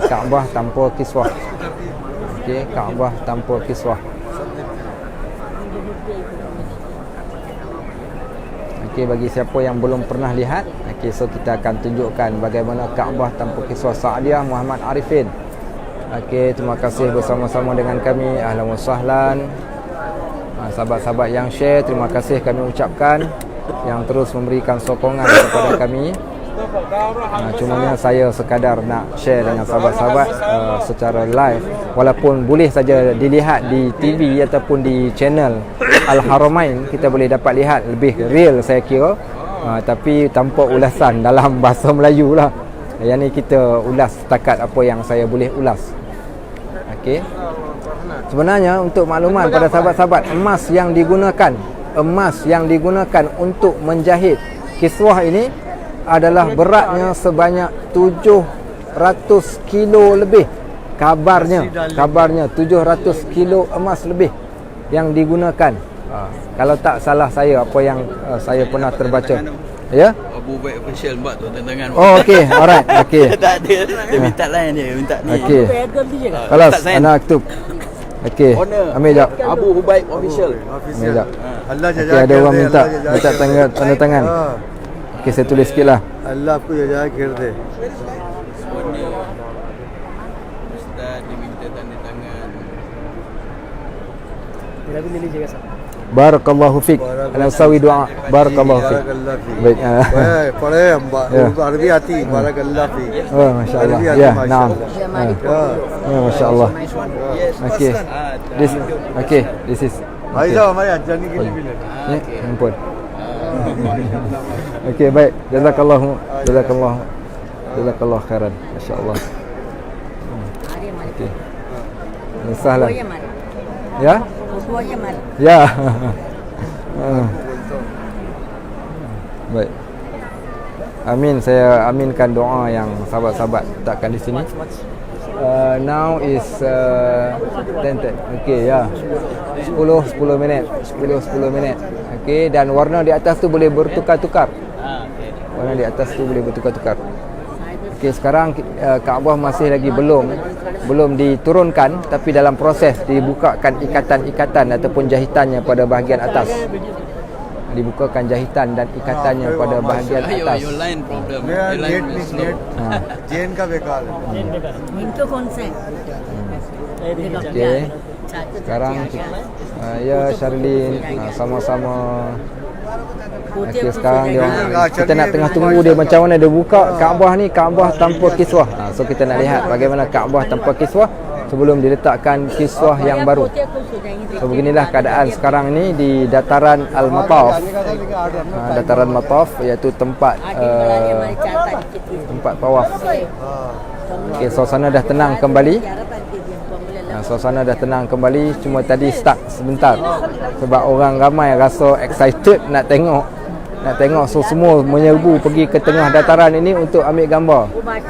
Kaabah tanpa kiswah. Okey, Kaabah tanpa kiswah. Okey, bagi siapa yang belum pernah lihat, okey, so kita akan tunjukkan bagaimana Kaabah tanpa kiswah. Saadiah Muhammad Arifin. Okey, terima kasih bersama-sama dengan kami. Ahlan wa sahlan. Sahabat-sahabat yang share, terima kasih kami ucapkan, yang terus memberikan sokongan kepada kami. Cumanya saya sekadar nak share dengan sahabat-sahabat secara live, walaupun boleh saja dilihat di TV ataupun di channel Al-Haramain, kita boleh dapat lihat lebih real saya kira, tapi tanpa ulasan dalam bahasa Melayu lah. Yang ni kita ulas setakat apa yang saya boleh ulas. Okey. Sebenarnya untuk makluman pada sahabat-sahabat, emas yang digunakan untuk menjahit kiswah ini adalah beratnya sebanyak 700 kilo lebih. Kabarnya 700 kilo emas lebih yang digunakan. Kalau tak salah saya, apa yang saya pernah terbaca. Ya? Abu Baik official buat tu tantangan. Oh okey, alright. Okey. Tak ada. Dia minta lain dia, minta ni. Okey. Kelas anak aktub. Okey. Ambil jap. Abu Hubaib official. Ambil jap. Allah jaza. Okey, ada orang minta tanda tangan. Okey, saya tulis sikitlah. Allah आपको jaza कर दे. Ustaz dia minta tanda tangan. मेरा भी ले लीजिएगा sir. Barakallahu fik. Ana usawi doa. Barakallahu fik. Baik. पढ़े हम अरबी आती बारकल्लाह फी. Oh, masya-Allah. Ya, naam. Ya, masya-Allah. Okey. This is. भाई साहब हमारे अजानी के लिए भी ले. Ya, ampun. Okey, baik. Jazakallah khairan. Masya-Allah. Okey. Sahlan. Ya? Ya. Baik. Amin, saya aminkan doa yang sahabat-sahabat letakkan di sini. Now is 10. Okey, ya. 10 minit. Okey, dan warna di atas tu boleh bertukar-tukar. Warna di atas tu boleh bertukar-tukar. Okey, sekarang Kaabah masih lagi belum diturunkan, tapi dalam proses dibukakan ikatan-ikatan ataupun jahitannya pada bahagian atas. Dibukakan jahitan dan ikatannya pada bahagian atas. Your line problem. मेरा Your net line is net slow. जेन का बेकार है. इनको कौन से Okey. Sekarang ya Sharlin, sama-sama. Okey, sekarang kita nak tengah tunggu dia macam mana dia buka Kaabah ni, Kaabah tanpa kiswah. So kita nak lihat bagaimana Kaabah tanpa kiswah. sebelum diletakkan kiswah yang baru. So beginilah keadaan sekarang ini di dataran Al-Mataf. Dataran Mataf iaitu tempat tawaf. Okey, suasana dah tenang kembali. Suasana dah tenang kembali, cuma tadi stuck sebentar sebab orang ramai rasa excited nak tengok. So semua menyerbu pergi ke tengah dataran ini untuk ambil gambar,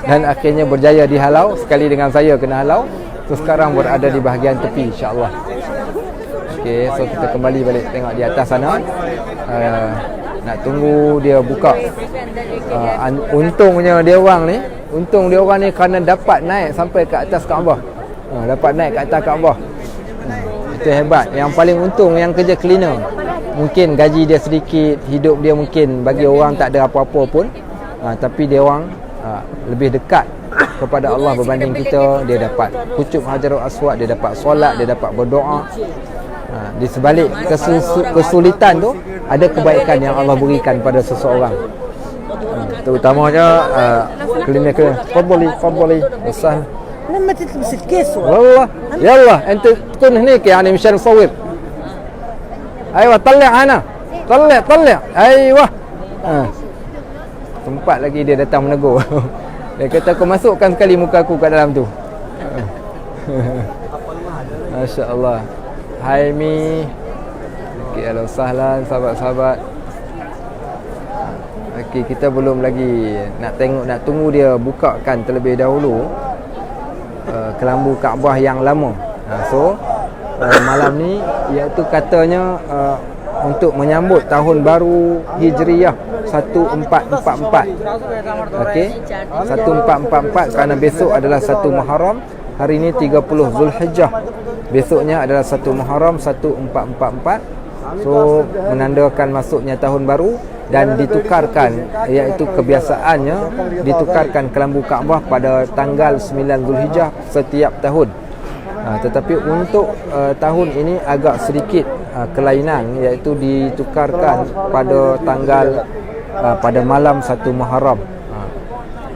dan akhirnya berjaya dihalau. Sekali dengan saya kena halau. So sekarang berada di bahagian tepi, insya-Allah. Okey, so kita kembali balik tengok di atas sana. Nak tunggu dia buka. Untungnya dia orang ni kerana dapat naik sampai ke atas Kaabah. Dapat naik ke atas Kaabah. Itu hebat. Yang paling untung yang kerja cleaner. Mungkin gaji dia sedikit, hidup dia mungkin bagi orang tak ada apa-apa pun. Tapi dia orang lebih dekat kepada Allah berbanding kita. Dia dapat kucuk Hajarul Aswad, dia dapat solat, dia dapat berdoa. Di sebalik kesulitan tu ada kebaikan yang Allah berikan pada seseorang. Terutamanya cleaner. Fadli besar. لما تلبس الكيس والله يلا انت تكون هنيك يعني مشان نصور. ايوه طلع انا طلع ايوه. Sempat lagi dia datang menegur. Dia kata aku masukkan sekali muka aku kat dalam tu. Masya-Allah. Hai Mi. Okey, halo sahlan sahabat-sahabat. Okey, kita belum lagi nak tunggu dia bukakan terlebih dahulu kelambu Kaabah yang lama. So malam ni iaitu katanya untuk menyambut tahun baru Hijriyah 1444. Okey, 1444 kerana besok adalah 1 Muharram, hari ini 30 Zulhijjah. Besoknya adalah 1 Muharram 1444. So menandakan masuknya tahun baru, dan ditukarkan, iaitu kebiasaannya ditukarkan kelambu Kaabah pada tanggal 9 Zulhijjah setiap tahun. Tetapi untuk tahun ini agak sedikit kelainan, iaitu ditukarkan pada pada malam 1 Muharram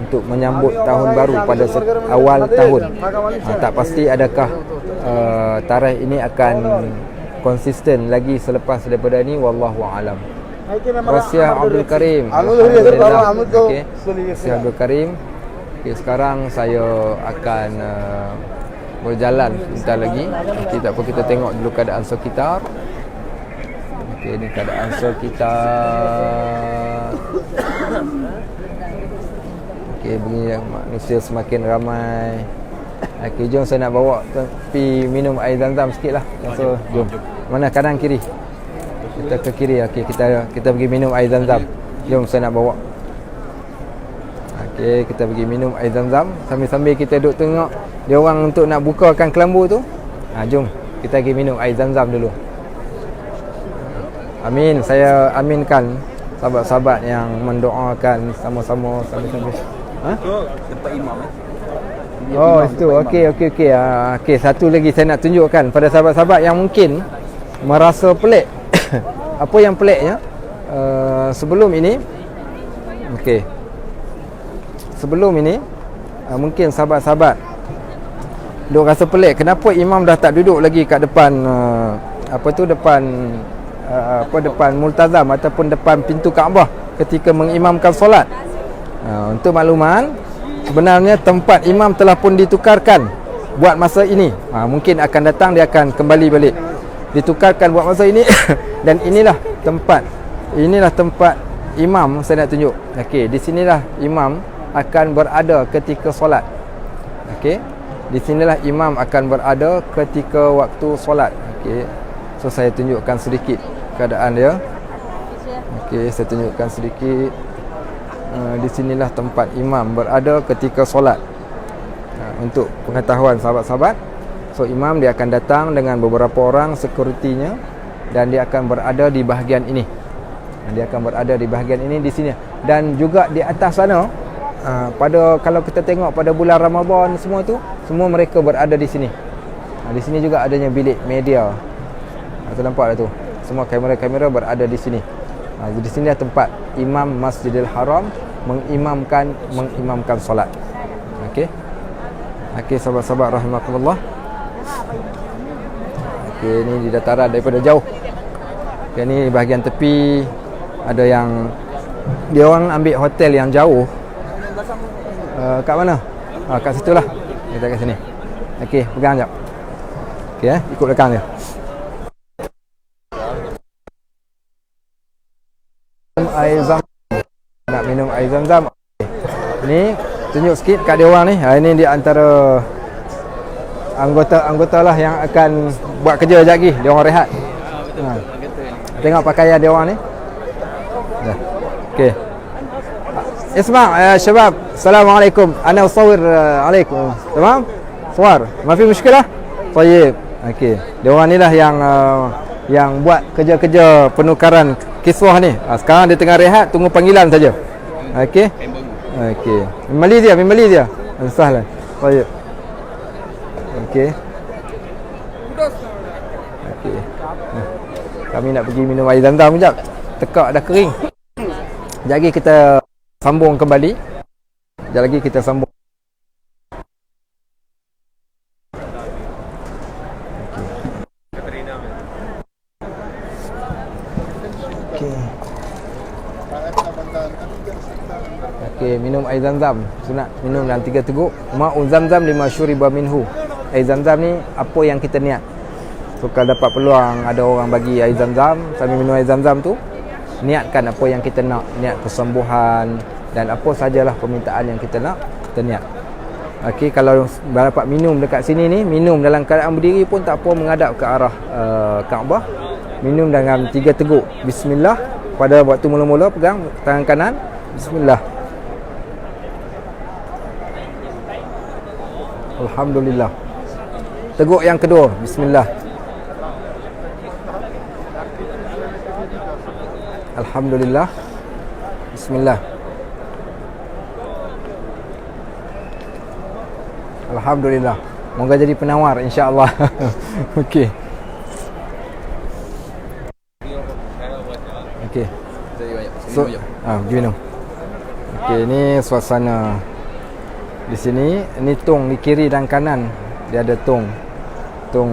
untuk menyambut tahun baru pada awal tahun. Tak pasti adakah tarikh ini akan konsisten lagi selepas daripada ini, wallahu a'lam. Wasiah Abdul Karim. Alhamdulillah. Okey. Wasiah Abdul Karim. Okey, sekarang saya akan berjalan sebentar lagi. Okey, tak apa, kita tengok dulu keadaan sekitar. Okey, ini keadaan sekitar. Okey, begini manusia semakin ramai. Okey, jom saya nak bawa pergi minum air zam-zam sikitlah. So, jom. Mana kanan kiri? Kita ke kiri. Okey, kita pergi minum air zam-zam. Jom saya nak bawa. Okey, kita pergi minum air zam-zam. Sambil-sambil kita duduk tengok dia orang untuk nak bukakan kelambu tu. Jom kita pergi minum air zam-zam dulu. Amin. Saya aminkan sahabat-sahabat yang mendoakan sama-sama sambil-sambil. Tempat imam Oh, itu. Okey. Okey, satu lagi saya nak tunjukkan pada sahabat-sahabat yang mungkin merasa pelik. Apa yang peliknya? Sebelum ini, mungkin sahabat-sahabat duk rasa pelik, kenapa imam dah tak duduk lagi kat depan depan multazam ataupun depan pintu Kaabah ketika mengimamkan solat. Untuk makluman, sebenarnya tempat imam telah pun ditukarkan buat masa ini. Mungkin akan datang dia akan kembali balik. Ditukarkan buat masa ini dan inilah tempat imam saya nak tunjuk. Okey, di sinilah imam akan berada ketika solat. Okey, di sinilah imam akan berada ketika waktu solat. Okey, so saya tunjukkan sedikit keadaan dia. Okey, saya tunjukkan sedikit. Di sinilah tempat imam berada ketika solat. Untuk pengetahuan sahabat-sahabat, so imam dia akan datang dengan beberapa orang sekuritinya dan dia akan berada di bahagian ini. Dia akan berada di bahagian ini di sini, dan juga di atas sana kalau kita tengok pada bulan Ramadan semua mereka berada di sini. Di sini juga adanya bilik media. Tu nampak dah tu. Semua kamera-kamera berada di sini. Di sini tempat imam Masjidil Haram mengimamkan solat. Okey. Okey, sahabat-sahabat rahimakumullah. Okey, ni di dataran daripada jauh. Okey, ni bahagian tepi ada yang dia orang ambil hotel yang jauh. Kat mana? Kat situ lah. Kita kat sini. Okey, pegang jap. Okey, ikut belakang dia. Air zam. Nak minum air zam-zam. Ni tunjuk sikit kat dia orang ni. Ini di antara anggota lah yang akan buat kerja sekejap lagi. Dia orang rehat. Tengok pakaian dia orang ni. Dah. Okey. اسمع يا شباب السلام عليكم انا اصور عليكم تمام صور ما في مشكله طيب okey dia orang ni lah yang buat kerja-kerja penukaran kiswah ni. Sekarang dia tengah rehat tunggu panggilan saja. Okey okey من ماليزيا سهلا طيب okey okey kami nak pergi minum air zam-zam sekejap, tekak dah kering. Sekejap lagi kita sambung kembali. Sekejap lagi kita sambung. Okey, minum air zam-zam. Sunat minum dalam 3 teguk. Ma'u zam-zam lima syuriba minhu. Air zam-zam ni apa yang kita niat. So kalau dapat peluang ada orang bagi air zam-zam, sambil minum air zam-zam tu, niatkan apa yang kita nak, niat kesembuhan dan apa sajalah permintaan yang kita nak, kita niat. Okey, kalau dapat minum dekat sini ni, minum dalam keadaan berdiri pun tak apa, menghadap ke arah Kaabah. Minum dengan 3 teguk. Bismillah. Pada waktu mula-mula pegang tangan kanan. Bismillah. Alhamdulillah. Teguk yang kedua. Bismillah. Alhamdulillah. Bismillah. Alhamdulillah. Moga jadi penawar insya-Allah. Okey. Okey. So, pergi minum. Okey, ni suasana di sini. Ni tong di kiri dan kanan. Dia ada tong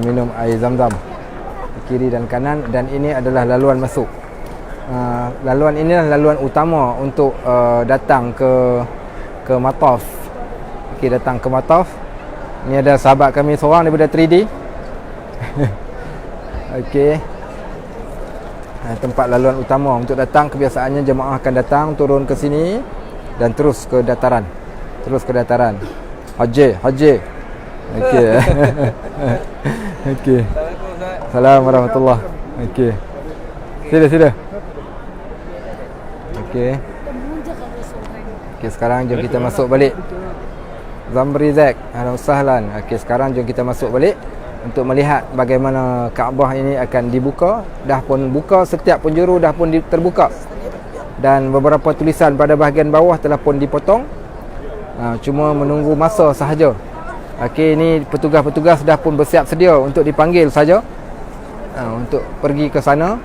minum air zam-zam. Di kiri dan kanan, dan ini adalah laluan masuk. Laluan ini adalah laluan utama untuk datang ke Mataf. Okey, datang ke Mataf. Ni ada sahabat kami seorang daripada 3D. Okey. Tempat laluan utama untuk datang. Kebiasaannya jemaah akan datang, turun ke sini dan terus ke dataran. Haji. Okey. Okey. Assalamualaikum warahmatullahi. Okey. Sila. Okey. Okey, sekarang jom kita masuk balik. Zamrizak, ahlan sahlan. Okey, sekarang jom kita masuk balik untuk melihat bagaimana Kaabah ini akan dibuka. Dah pun buka, setiap penjuru dah pun terbuka. Dan beberapa tulisan pada bahagian bawah telah pun dipotong. Cuma menunggu masa sahaja. Okey, ini petugas-petugas dah pun bersiap sedia untuk dipanggil saja. Untuk pergi ke sana.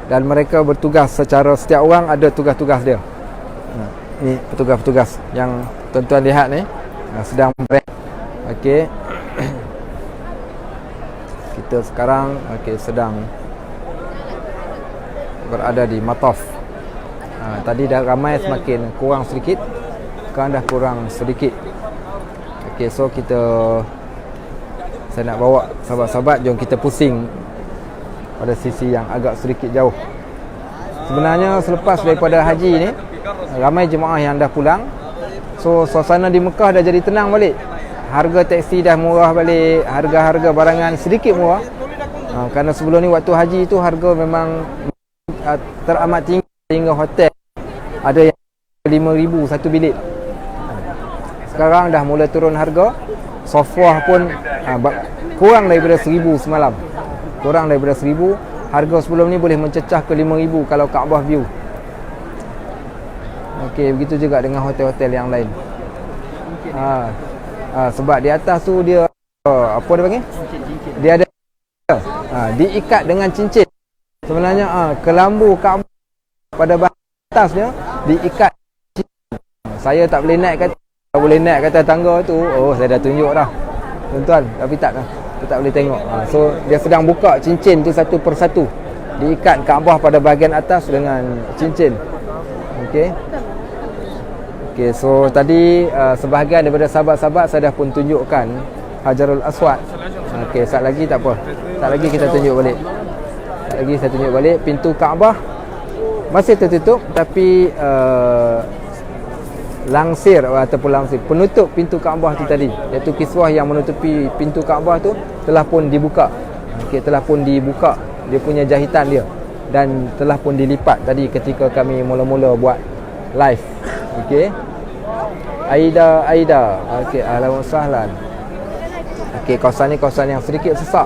Dan mereka bertugas secara, setiap orang ada tugas-tugas dia. Ni petugas-petugas yang tuan-tuan lihat ni sedang berehat. Okey. Kita sekarang sedang berada di Mataf. Tadi dah ramai, semakin kurang sedikit. Sekarang dah kurang sedikit. Okey, so saya nak bawa sahabat-sahabat, jom kita pusing pada sisi yang agak sedikit jauh. Sebenarnya selepas daripada haji ni, ramai jemaah yang dah pulang. So suasana di Mekah dah jadi tenang balik. Harga teksi dah murah balik, harga-harga barangan sedikit murah. Kerana sebelum ni waktu haji tu harga memang teramat tinggi, hingga hotel ada yang 5,000 satu bilik. Sekarang dah mula turun harga. Sofah pun kurang daripada 1,000 semalam. Kurang daripada 1,000. Harga sebelum ni boleh mencecah ke 5,000 kalau Kaabah view. Okey, begitu juga dengan hotel-hotel yang lain. Sebab di atas tu dia apa dia panggil? Dia ada diikat dengan cincin. Sebenarnya kelambu Kaabah pada bahagian atasnya diikat cincin. Saya tak boleh naik kat boleh naik kata tangga tu, oh saya dah tunjuk dah tuan-tuan, tapi tak boleh tengok. So dia sedang buka cincin tu satu persatu, diikat Kaabah pada bahagian atas dengan cincin. Okey, so tadi sebahagian daripada sahabat-sahabat saya dah pun tunjukkan Hajarul Aswad. Okey, sat lagi tak apa, sat lagi kita tunjuk balik, pintu Kaabah masih tertutup, tapi langsir penutup pintu Kaabah tu tadi, iaitu kiswah yang menutupi pintu Kaabah tu telah pun dibuka. Okey, telah pun dibuka dia punya jahitan dia, dan telah pun dilipat tadi ketika kami mula-mula buat live. Okey, Aida, okey, ahlan wa sahlan. Okey, kawasan ni kawasan yang sedikit sesak.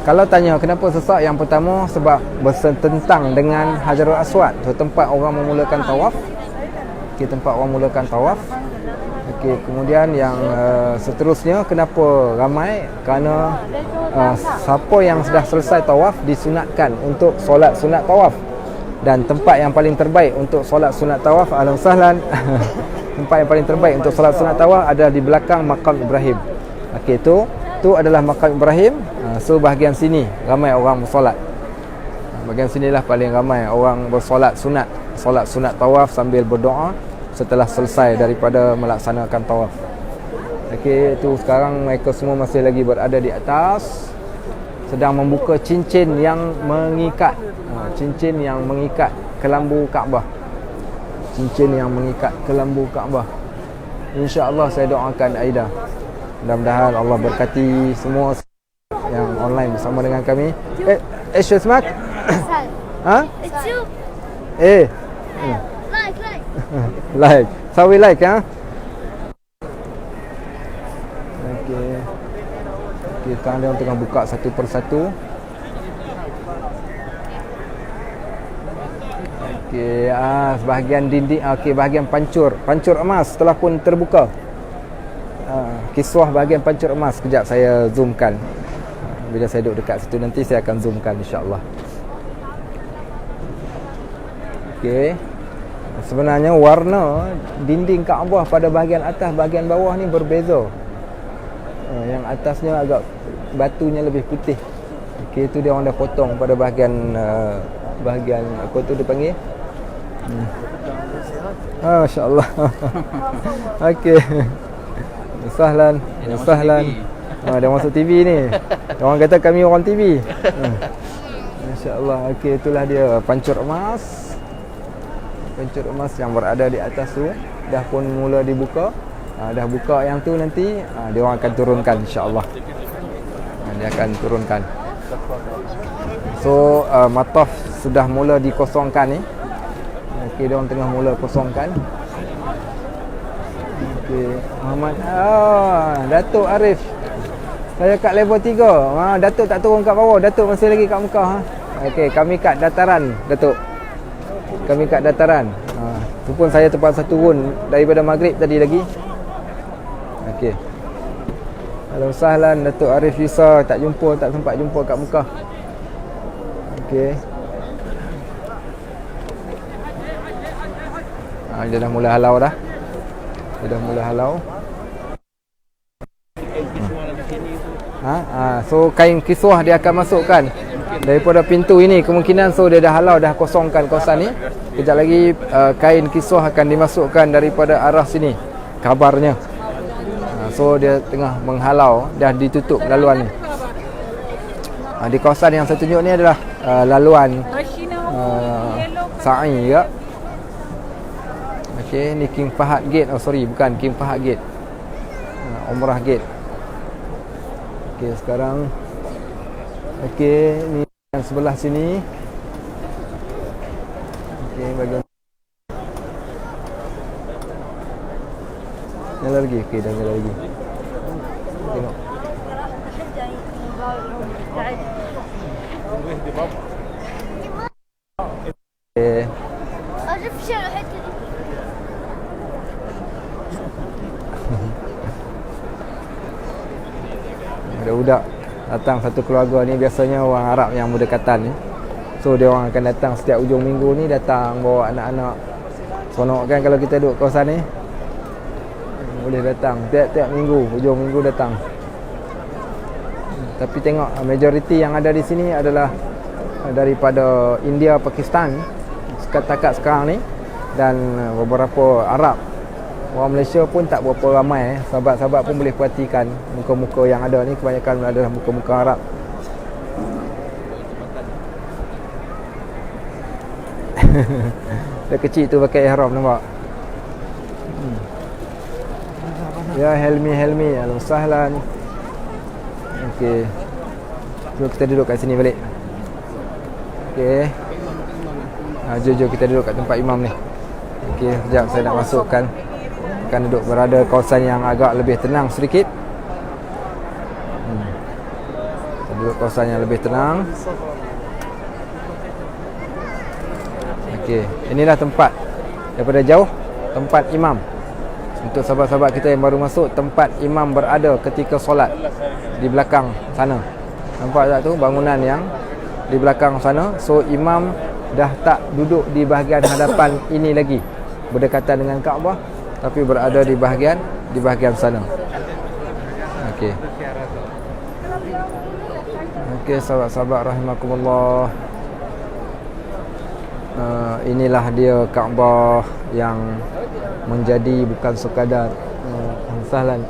Kalau tanya kenapa sesak, yang pertama sebab bersententang dengan Hajarul Aswad, so tempat orang memulakan tawaf. Okey, Okey, kemudian yang seterusnya kenapa ramai, kerana siapa yang sudah selesai tawaf disunatkan untuk solat sunat tawaf, dan tempat yang paling terbaik untuk solat sunat tawaf, ahlan sahlan tempat yang paling terbaik untuk solat sunat tawaf adalah di belakang makam Ibrahim. Okey, tu adalah makam Ibrahim. So bahagian sini ramai orang bersolat. Bahagian sinilah paling ramai orang bersolat sunat, solat sunat tawaf sambil berdoa setelah selesai daripada melaksanakan tawaf. Okey, itu sekarang mereka semua masih lagi berada di atas, sedang membuka cincin yang mengikat, kelambu Kaabah. InsyaAllah saya doakan Aida, mudah-mudahan Allah berkati semua yang online bersama dengan kami. Esh Smak? Ha? It's you. Like. So we like, ha? Okey, sekarang dia tengah buka satu persatu. Okey, sebahagian dinding, bahagian pancur emas telah pun terbuka. Kiswah bahagian pancur emas, kejap saya zoomkan. Bila saya duduk dekat situ nanti saya akan zoomkan, insya-Allah. Okey. Sebenarnya warna dinding Kaabah pada bahagian atas, bahagian bawah ni berbeza. Yang atasnya agak batunya lebih putih. Okey, itu dia orang dah potong pada bahagian apa tu dia panggil? Masya-Allah. Okey. Sahlan. Dia masuk TV ni. Orang kata kami orang TV. Masya-Allah. Okey, itulah dia pancur emas yang berada di atas tu dah pun mula dibuka. Dah buka yang tu, nanti dia orang akan turunkan, insya-Allah. Dia akan turunkan. So mataf sudah mula dikosongkan ni. Okey, dia orang tengah mula kosongkan. Okey, Muhammad, Datuk Arif. Saya kat level 3. Datuk tak turun kat bawah. Datuk masih lagi kat Mekah. Okey, kami kat dataran, Datuk. Tu pun saya terpaksa turun daripada maghrib tadi lagi. Okey. Halo sahlan Datuk Arif Yusa, tak sempat jumpa kat Mekah. Okey. Dia dah mula halau dah. So kain kiswah dia akan masukkan daripada pintu ini, kemungkinan so dia dah halau, dah kosongkan kawasan ni. Kejap lagi kain kiswah akan dimasukkan daripada arah sini, kabarnya. So dia tengah menghalau, dah ditutup laluan ni. Di kawasan yang saya tunjuk ni adalah laluan sa'i juga. Okey, ni King Fahad Gate. Bukan King Fahad Gate, Umrah Gate. Okey, sekarang ni yang sebelah sini. Okey, bagian nyala lagi. Okey, dah nyala lagi. Tengok. Okey. Ada budak datang satu keluarga ni, biasanya orang Arab yang berdekatan ni. So dia orang akan datang setiap hujung minggu ni, datang bawa anak-anak. Seronok kan kalau kita duduk kawasan ni. boleh datang tiap-tiap minggu, hujung minggu datang. Tapi tengok majoriti yang ada di sini adalah daripada India, Pakistan setakat sekarang ni, dan beberapa Arab. Orang Malaysia pun tak berapa ramai. Sahabat-sahabat pun boleh perhatikan muka-muka yang ada ni kebanyakan adalah muka-muka Arab. Dia kecil tu pakai ihram, nampak? Ya Helmi, ahlan sahlan. Okey. Jom kita duduk kat sini balik. Okey. Jom kita duduk kat tempat imam ni. Okey, sekejap saya nak masukkan. Akan duduk berada kawasan yang agak lebih tenang sedikit. Kita duduk kawasan yang lebih tenang. Okey, inilah tempat daripada jauh tempat imam. Untuk sahabat-sahabat kita yang baru masuk, tempat imam berada ketika solat di belakang sana. Nampak tak tu bangunan yang di belakang sana? So imam dah tak duduk di bahagian hadapan ini lagi, berdekatan dengan Kaabah, tapi berada di bahagian sana. Okey. Okey, sahabat-sahabat rahimakumullah. Inilah dia Kaabah yang menjadi bukan sekadar sahlan.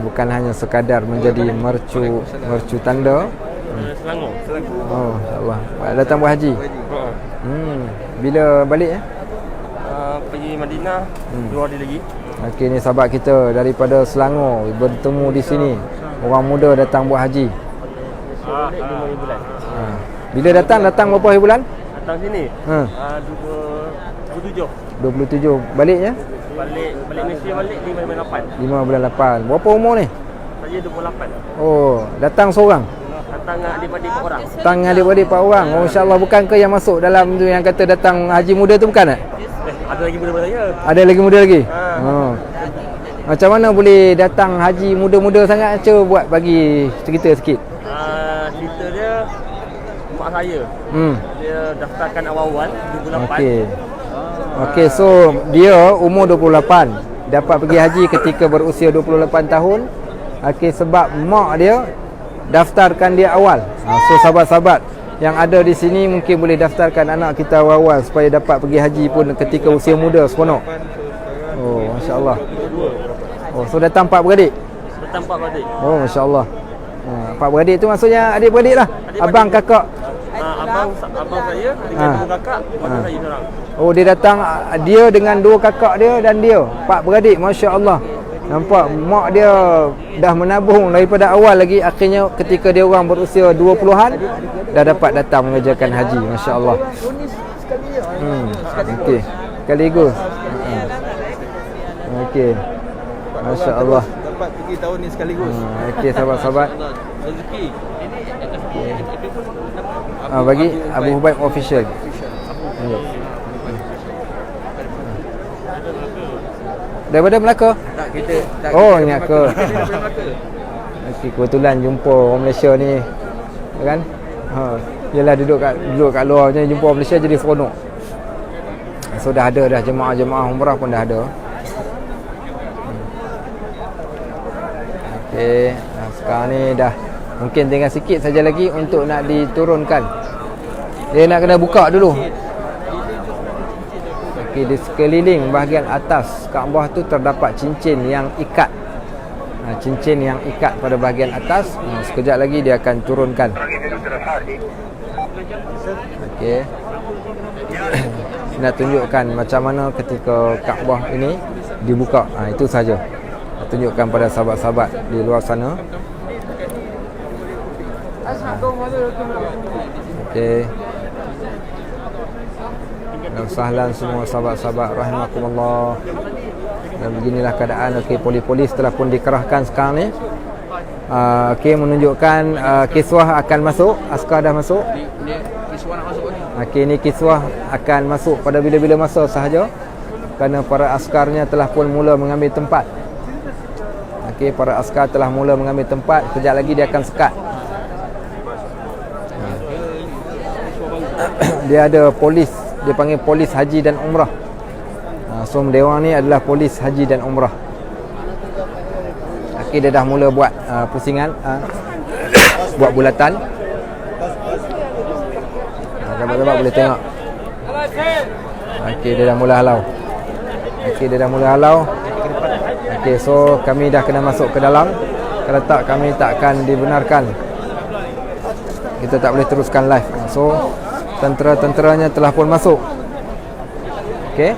Bukan hanya sekadar menjadi mercu tanda. Selangor. Oh, insya-Allah. Datang buat haji. Bila balik ya? Pergi Madinah 2 hari lagi. Okey, ni sahabat kita daripada Selangor bertemu di sini. Orang muda datang buat haji. 5 bulan. Bila datang berapa hari bulan? Datang sini. 27. Baliknya? Balik Malaysia balik 5 bulan 8. 5 bulan 8. Berapa umur ni? Saya 28. Oh, datang seorang? Datang dengan adik-adik 4 orang. Datang dengan adik-adik 4 orang. Oh, insya-Allah. Bukan ke yang masuk dalam tu yang kata datang haji muda tu, bukan tak? Ada lagi muda daripada saya. Ada lagi muda lagi? Oh. Macam mana boleh datang haji muda-muda sangat? Cuba buat bagi cerita sikit. Cerita dia mak saya. Dia daftarkan awal-awal 28. Okey, so dia umur 28, dapat pergi haji ketika berusia 28 tahun. Okey, sebab mak dia daftarkan dia awal. So sahabat-sahabat yang ada di sini mungkin boleh daftarkan anak kita awal-awal supaya dapat pergi haji pun ketika usia muda seronok. Oh, masya-Allah. Oh, so datang 4 beradik. Datang 4 beradik. Oh, masya-Allah. 4 beradik tu maksudnya adik-beradik lah. Abang, kakak. Abang saya dengan 2 kakak, abang saya seorang. Oh, dia datang, dia dengan 2 kakak dia dan dia 4 beradik. masya-Allah. Nampak mak dia dah menabung daripada awal lagi, akhirnya ketika dia orang berusia 20-an dah dapat datang mengerjakan haji. masya-Allah. Okey, sekaligus. Okey. masya-Allah. Dapat pergi tahun ni sekaligus. Okey, sahabat-sahabat. Rezeki. Bagi Abu Hubaib official. Daripada Melaka? Tak, kita tak. Oh, ingat ke? Okey, kebetulan jumpa orang Malaysia ni, kan? Yalah, duduk kat luar je, jumpa orang Malaysia jadi seronok. So dah ada dah jemaah-jemaah umrah pun dah ada. Okey, sekarang ni dah mungkin tinggal sikit saja lagi untuk nak diturunkan. Dia nak kena buka dulu. Okey, di sekeliling bahagian atas Kaabah tu terdapat cincin yang ikat. Cincin yang ikat pada bahagian atas. Sekejap lagi dia akan turunkan. Okey. Nak tunjukkan macam mana ketika Kaabah ini dibuka. Itu saja. Tunjukkan pada sahabat-sahabat di luar sana. Okey. Dan sahlan semua sahabat-sahabat rahimakumullah. Dan beginilah keadaan. Okey, polis-polis telah pun dikerahkan sekarang ni. Okey, menunjukkan kiswah akan masuk. Askar dah masuk. Kiswah nak masuk ni. Okey, ni kiswah akan masuk pada bila-bila masa sahaja, kerana para askarnya telah pun mula mengambil tempat. Okey, para askar telah mula mengambil tempat. Kejap lagi dia akan sekat. Dia ada polis, dia panggil polis haji dan umrah. So mereka ni adalah polis haji dan umrah. Okey, dia dah mula buat pusingan, buat bulatan. Sahabat-sahabat boleh tengok. Okey, dia dah mula halau. Okey, so kami dah kena masuk ke dalam. Kalau tak, kami tak akan dibenarkan. Kita tak boleh teruskan live. So tentera-tenteranya telah pun masuk. Okey,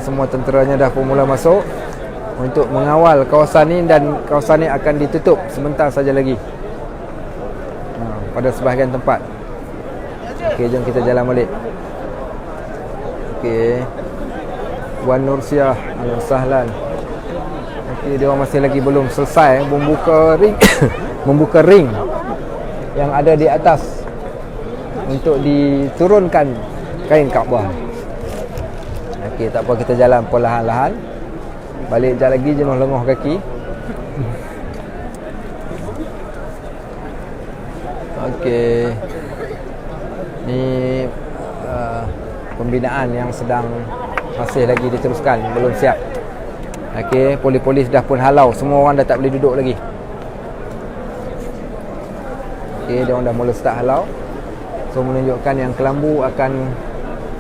semua tenteranya dah pun mula masuk untuk mengawal kawasan ni, dan kawasan ni akan ditutup sebentar saja lagi pada sebahagian tempat. Okey, jom kita jalan balik. Okey, Wan Nursiah, Ahlan Sahlan. Okey, dia orang masih lagi belum selesai membuka ring membuka ring yang ada di atas untuk diturunkan kain Kaabah. Okey, tak apa, kita jalan perlahan-lahan. Balik jap lagi jenuh lengoh kaki. Okey. Ni pembinaan yang sedang masih lagi diteruskan, belum siap. Okey, polis-polis dah pun halau, semua orang dah tak boleh duduk lagi. Okey, dia orang dah mula start halau. So menunjukkan yang kelambu akan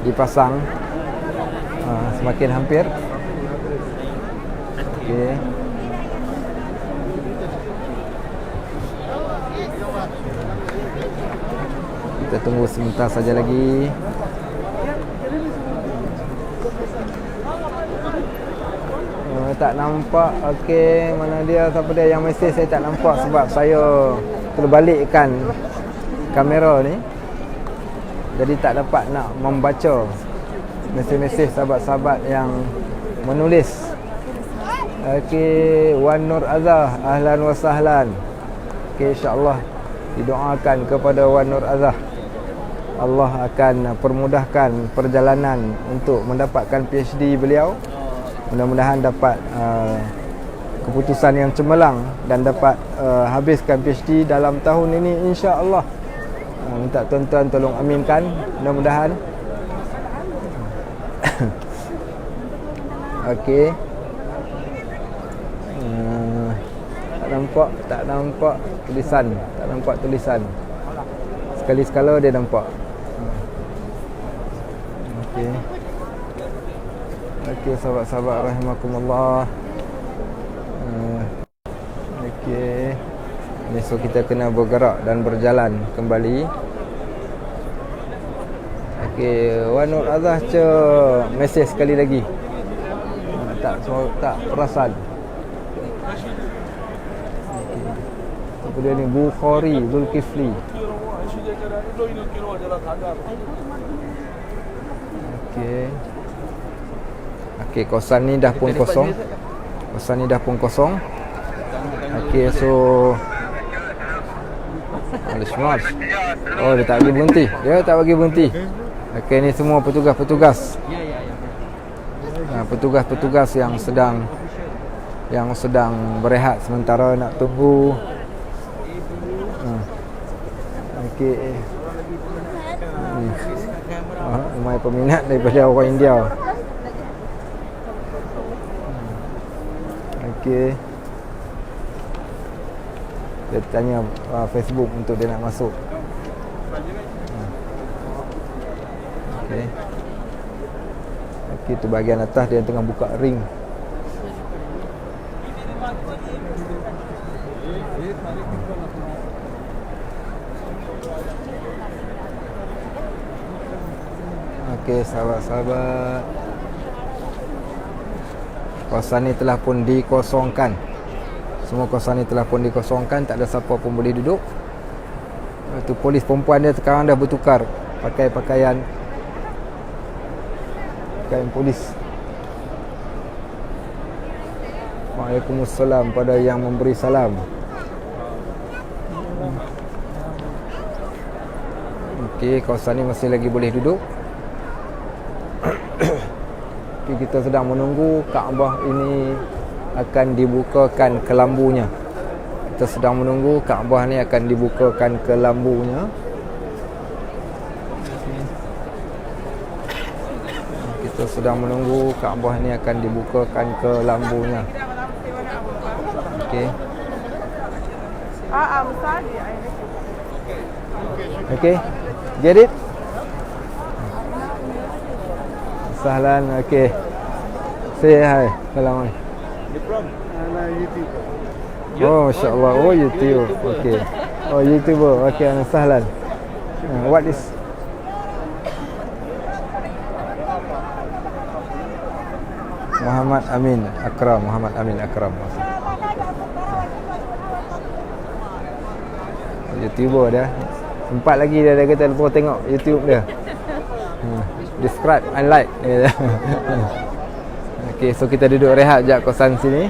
dipasang semakin hampir. Okey. Kita tunggu sebentar saja lagi. Tak nampak. Okey, mana dia? Siapa dia yang mesej saya tak nampak sebab saya terbalikkan kamera ni. Jadi tak dapat nak membaca mesej-mesej sahabat-sahabat yang menulis. Okey, Wan Nur Azah, ahlan wa sahlan. Okey, insya-Allah didoakan kepada Wan Nur Azah. Allah akan permudahkan perjalanan untuk mendapatkan PhD beliau. Mudah-mudahan dapat keputusan yang cemerlang dan dapat habiskan PhD dalam tahun ini, insya-Allah. Minta tuan-tuan tolong aminkan, mudah-mudahan. Okey. Tak nampak tulisan. Sekali-sekala dia nampak. Okey. Okey, sahabat-sahabat rahimakumullah. Okey. Besok kita kena bergerak dan berjalan kembali. Okey, Wan Nur Azah mesej sekali lagi. Tak perasan. Kemudian ni Bukhari Zulkifli. Okey, kawasan ni dah pun kosong. Okey, so Alishmas. Oh, dia tak bagi berhenti. Okey, ni semua petugas-petugas. Petugas-petugas yang sedang berehat sementara nak tunggu. Okey. Ramai peminat daripada orang India. Okey. Dia tanya Facebook untuk dia nak masuk. Okey. Okey, tu bahagian atas dia tengah buka ring. Okey, sahabat-sahabat, kawasan ni telah pun dikosongkan. Semua kawasan ni telah pun dikosongkan, tak ada siapa pun boleh duduk. Itu polis perempuan dia sekarang dah bertukar pakai pakaian polis. Waalaikumsalam pada yang memberi salam. Okey, kawasan ni masih lagi boleh duduk. Kita sedang menunggu Kaabah ini akan dibukakan kelambunya. Kita sedang menunggu Kaabah ni akan dibukakan kelambunya. Kita Kita sedang menunggu Kaabah ini akan dibukakan ke lambunya. Okey. Okey. Get it? Sahlan. Okey. Say hi. Salam. Oh, masya-Allah. Oh, YouTube. Okey. Oh, YouTuber. Okey, sahlan. What is Muhammad Amin Akram. Muhammad Amin Akram. YouTuber dia. Sempat lagi dia kata lupa tengok YouTube dia. Describe and like. Okey, so kita duduk rehat sekejap kosan sini.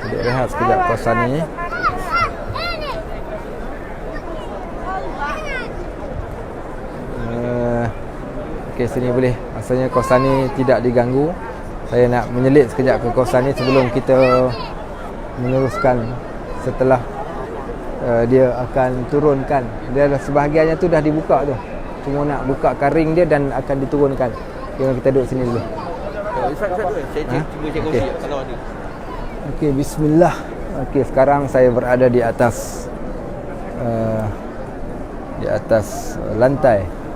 Duduk rehat sekejap kosan ni. Okey, sini boleh. Asalnya kosan ni tidak diganggu. Saya nak menyelit sekejap ke kosan ni sebelum kita meneruskan setelah dia akan turunkan. Dia dah sebahagiannya tu dah dibuka tu. Cuma nak buka ring dia dan akan diturunkan. Okay, kita duduk sini dulu. Saya cuba cek kongsi kalau ada. Okey, bismillah. Okey, sekarang saya berada di atas lantai.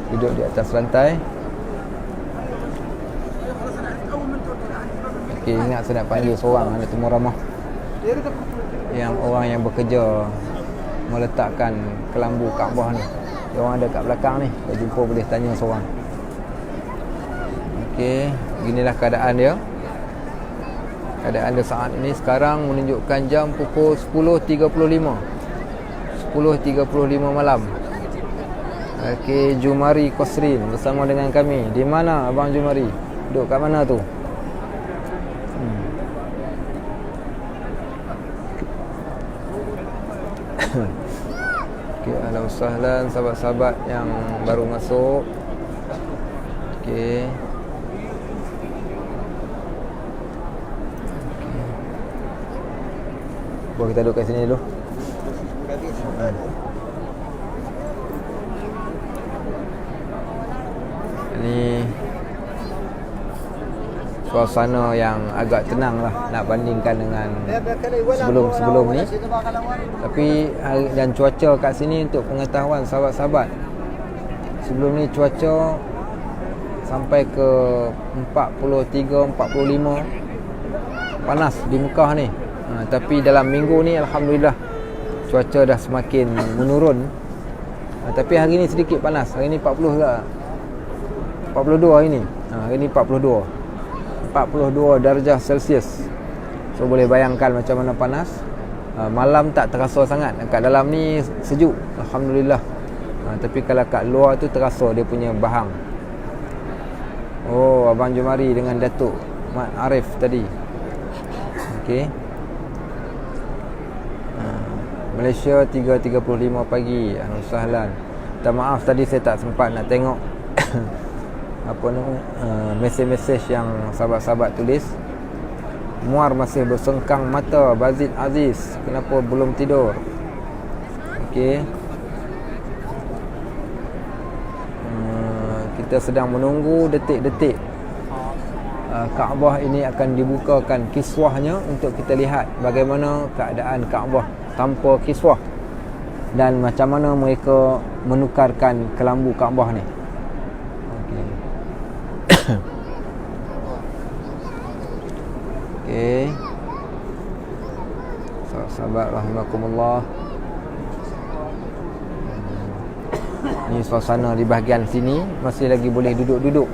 Duduk di atas lantai. Okey, ingat saya nak panggil seorang ada temu ramah. Yang orang yang bekerja meletakkan kelambu Kaabah ni. Dia orang ada kat belakang ni. Kalau jumpa boleh tanya seorang. Okey, beginilah keadaan dia. Keadaan dia saat ini sekarang menunjukkan jam pukul 10.35 malam. Okey, Jumari Kosrin bersama dengan kami. Di mana Abang Jumari? Duduk kat mana tu? Okey, ahlan wa sahlan sahabat-sahabat yang baru masuk. Okey. Boleh kita duduk kat sini dulu. Ini suasana yang agak tenang lah nak bandingkan dengan sebelum-sebelum ni. Tapi dan cuaca kat sini untuk pengetahuan sahabat-sahabat, sebelum ni cuaca sampai ke 43, 45 panas di Mekah ni. Tapi dalam minggu ni alhamdulillah cuaca dah semakin menurun. Tapi hari ni sedikit panas. Hari ni 40 ke 42 hari ni. Hari ni 42 darjah Celsius. So boleh bayangkan macam mana panas. Malam tak terasa sangat. Kat dalam ni sejuk alhamdulillah. Tapi kalau kat luar tu terasa dia punya bahang. Oh, Abang Jumari dengan Datuk Mat Arif tadi. Okey. Malaysia 3.35 pagi. Alhamdulillah. Minta maaf tadi saya tak sempat nak tengok apa nama mesej-mesej yang sahabat-sahabat tulis. Muar masih bersengkang mata. Bazid Aziz, kenapa belum tidur? Okey. Kita sedang menunggu detik-detik Kaabah ini akan dibukakan kiswahnya untuk kita lihat bagaimana keadaan Kaabah tanpa kiswah dan macam mana mereka menukarkan kelambu Kaabah ni. Okey. Okey. Sahabat rahimakumullah. Ni suasana di bahagian sini masih lagi boleh duduk-duduk.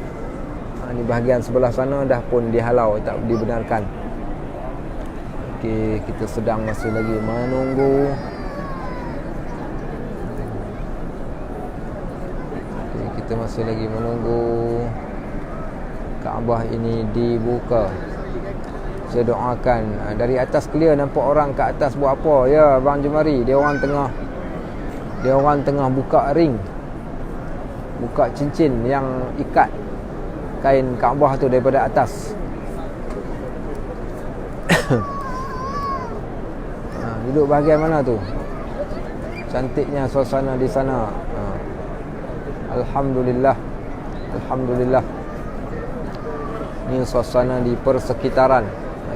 Di bahagian sebelah sana dah pun dihalau, tak dibenarkan. Okey, kita sedang masih lagi menunggu. Okey, kita masih lagi menunggu Kaabah ini dibuka. Saya doakan. Dari atas clear nampak orang kat atas buat apa? Ya, Abang Jumari, dia orang tengah buka ring. Buka cincin yang ikat kain Kaabah tu daripada atas. Duduk bahagian mana tu? cantiknya suasana di sana. Alhamdulillah. Alhamdulillah. Ini suasana di persekitaran.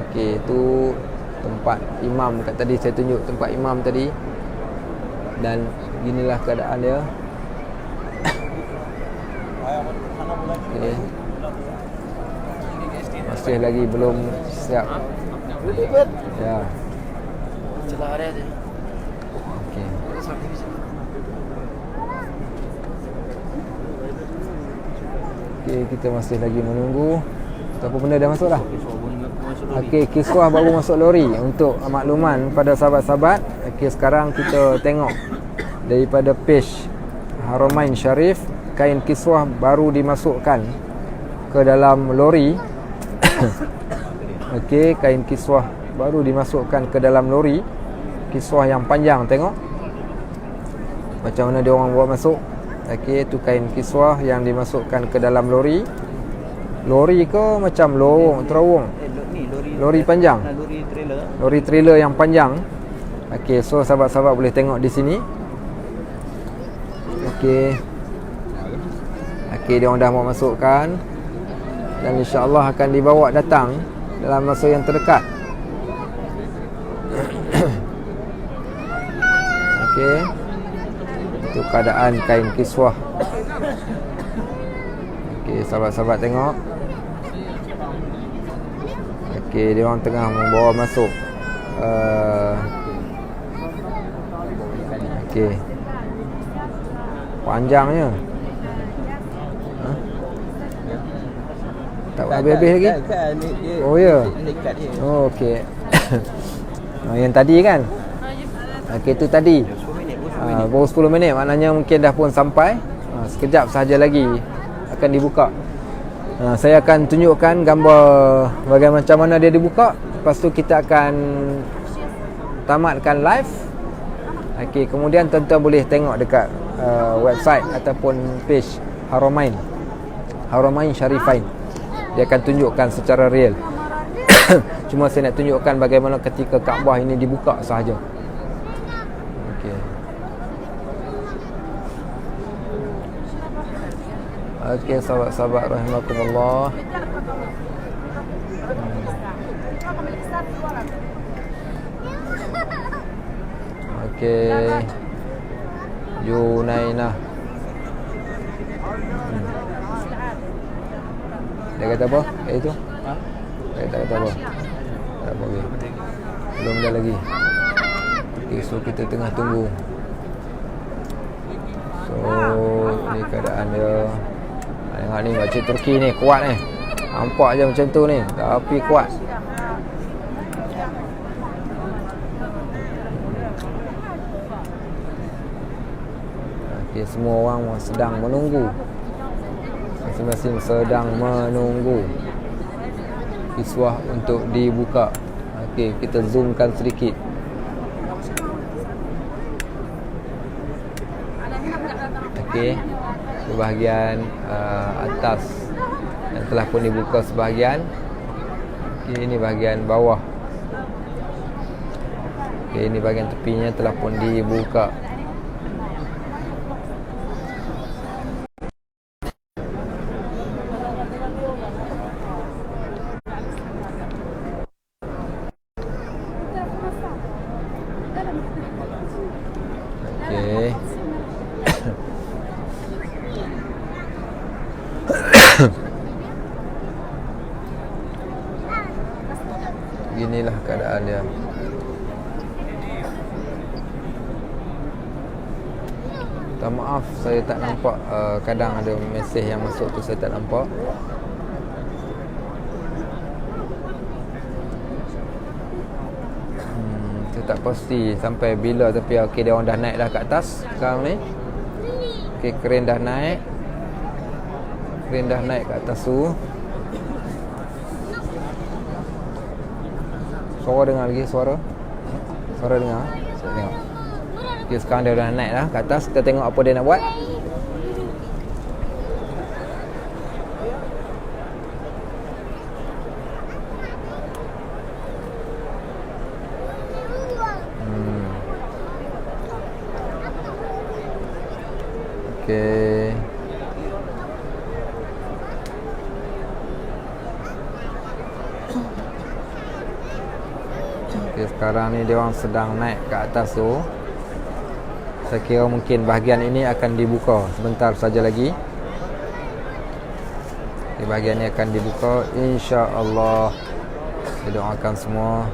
Okey, itu tempat imam kat tadi saya tunjuk tempat imam tadi. Dan inilah keadaan dia. Okay. Masih lagi belum siap. Ya. Okay. Okay, kita masih lagi menunggu. Apa benda dah masuk dah? Okey, kiswah baru masuk lori. Untuk makluman pada sahabat-sahabat, okey, sekarang kita tengok daripada page Haramain Sharif, kain kiswah baru dimasukkan ke dalam lori. Okey, kain kiswah baru dimasukkan ke dalam lori. Kiswah yang panjang, tengok macam mana dia orang buat masuk. Okey, itu kain kiswah yang dimasukkan ke dalam lori. Lori ke macam lorong terowong? Lori panjang. Lori trailer yang panjang. Okey, so sahabat-sahabat boleh tengok di sini. Okey. Okey, dia orang dah mau masukkan. Dan insya-Allah akan dibawa datang dalam masa yang terdekat. Okey. Itu keadaan kain kiswah. Okey, sahabat-sahabat tengok. Okey, dia orang tengah membawa masuk. Okey. Panjangnya. Tak habis-habis lagi? Oh ya. Oh, okey. Yang tadi kan? Okey, itu tadi. Baru 10 minit, maknanya mungkin dah pun sampai. Sekejap sahaja lagi akan dibuka. Saya akan tunjukkan gambar bagaimana macam mana dia dibuka. Lepas tu kita akan tamatkan live. Okey, kemudian tuan-tuan boleh tengok dekat website ataupun page Haramain Sharifain. Dia akan tunjukkan secara real. Cuma saya nak tunjukkan bagaimana ketika Kaabah ini dibuka sahaja. Okey. Okey, sahabat-sahabat rahimakumullah. Okey. Junainah. Dia kata apa? Itu? Dia kata apa? Tak apa lagi. Belum dah lagi. Okay, so kita tengah tunggu. So ni keadaan dia. Tengok ni makcik Turki ni kuat ni. Nampak je macam tu ni, tapi kuat. Okay, semua orang sedang menunggu. Masing-masing sedang menunggu kiswah untuk dibuka. Okey, kita zoomkan sedikit. Okey, sebahagian atas yang telah pun dibuka sebahagian. Okey, ini bahagian bawah. Okey, ini bahagian tepinya telah pun dibuka. Okey. Inilah keadaan dia. Tak maaf saya tak nampak, kadang ada mesej yang masuk tu saya tak nampak. Saya tak pasti sampai bila, tapi okey, dia orang dah naik dah kat atas sekarang ni. Okey, kren dah naik. Kren dah naik kat atas tu. Suara dengar lagi, suara dengar. Saya tengok. Okay, sekarang dia dah naik dah kat atas. Kita tengok apa dia nak buat. Okey. Okey, sekarang ni dia orang sedang naik ke atas tu. Saya kira mungkin bahagian ini akan dibuka sebentar saja lagi. Okey, bahagian ini akan dibuka insya-Allah. Kita doakan semua.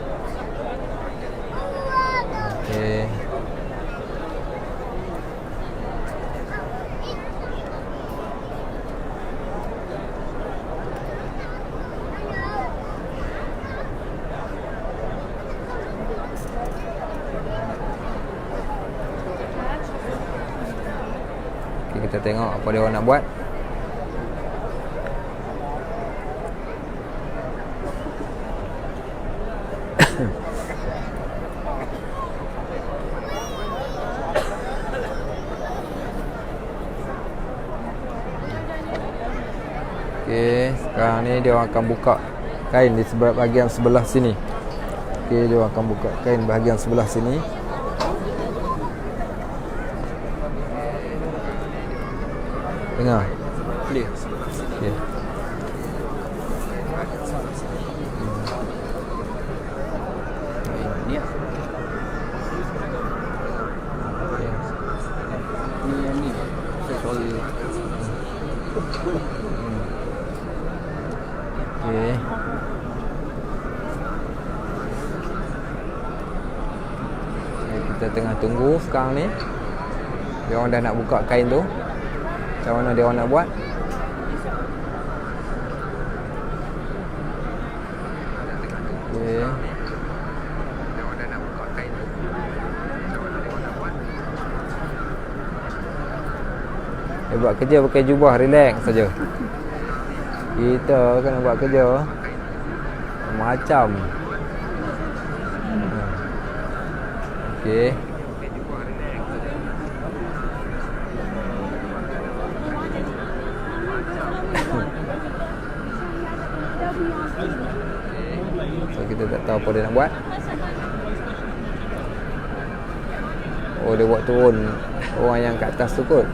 Okey. Kita tengok apa dia orang nak buat. Okey, sekarang ni dia orang akan buka kain di bahagian sebelah sini. Okey, dia orang akan buka kain bahagian sebelah sini. Dengar. Clear. Okey. Ni ah. Ni yang ni. Soal Okey. Kita tengah tunggu sekarang ni. Dia orang dah nak buka kain tu. Macam mana dia orang nak buat? Okey. Dia orang dah nak buka kain tu. Macam mana dia orang nak buat? Dia buat kerja pakai jubah, relax saja. Kita kena buat kerja macam. Okey. So kita tak tahu apa dia nak buat. Oh, dia buat turun orang yang kat atas tu kot.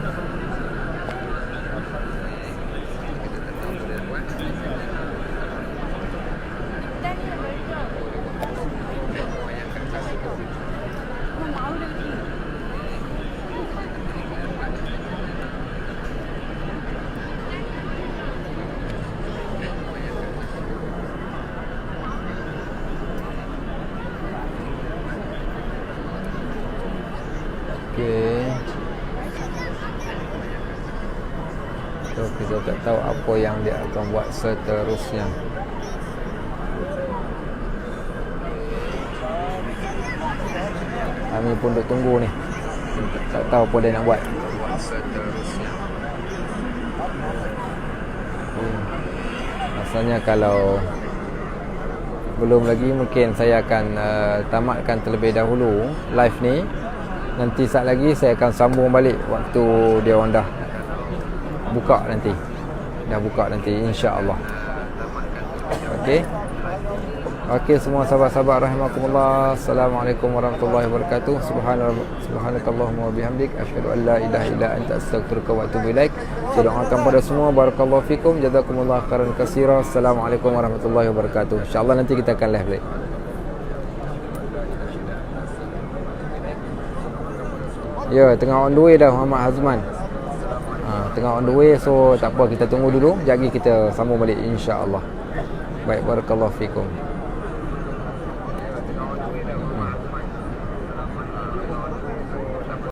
Okey. So kita tak tahu apa yang dia akan buat seterusnya. Kami pun duk tunggu ni. Tak tahu apa dia nak buat. Rasanya kalau belum lagi mungkin saya akan tamatkan terlebih dahulu live ni. Nanti saat lagi saya akan sambung balik waktu dia orang dah buka nanti. Dah buka nanti insya-Allah. Okey. Okey semua sahabat-sahabat rahimakumullah. Assalamualaikum warahmatullahi wabarakatuh. Subhanakallahumma wa bihamdik asyhadu an la ilaha illa anta astaghfiruka wa atubu ilaik. Saya doakan pada semua barakallahu fikum, jazakumullah khairan katsira. Assalamualaikum warahmatullahi wabarakatuh. Insya-Allah nanti kita akan live balik. Ya, tengah on the way dah Muhammad Hazman. Tengah on the way, so tak apa, kita tunggu dulu. Sekejap lagi kita sambung balik insya-Allah. Baik, barakallahu fikum.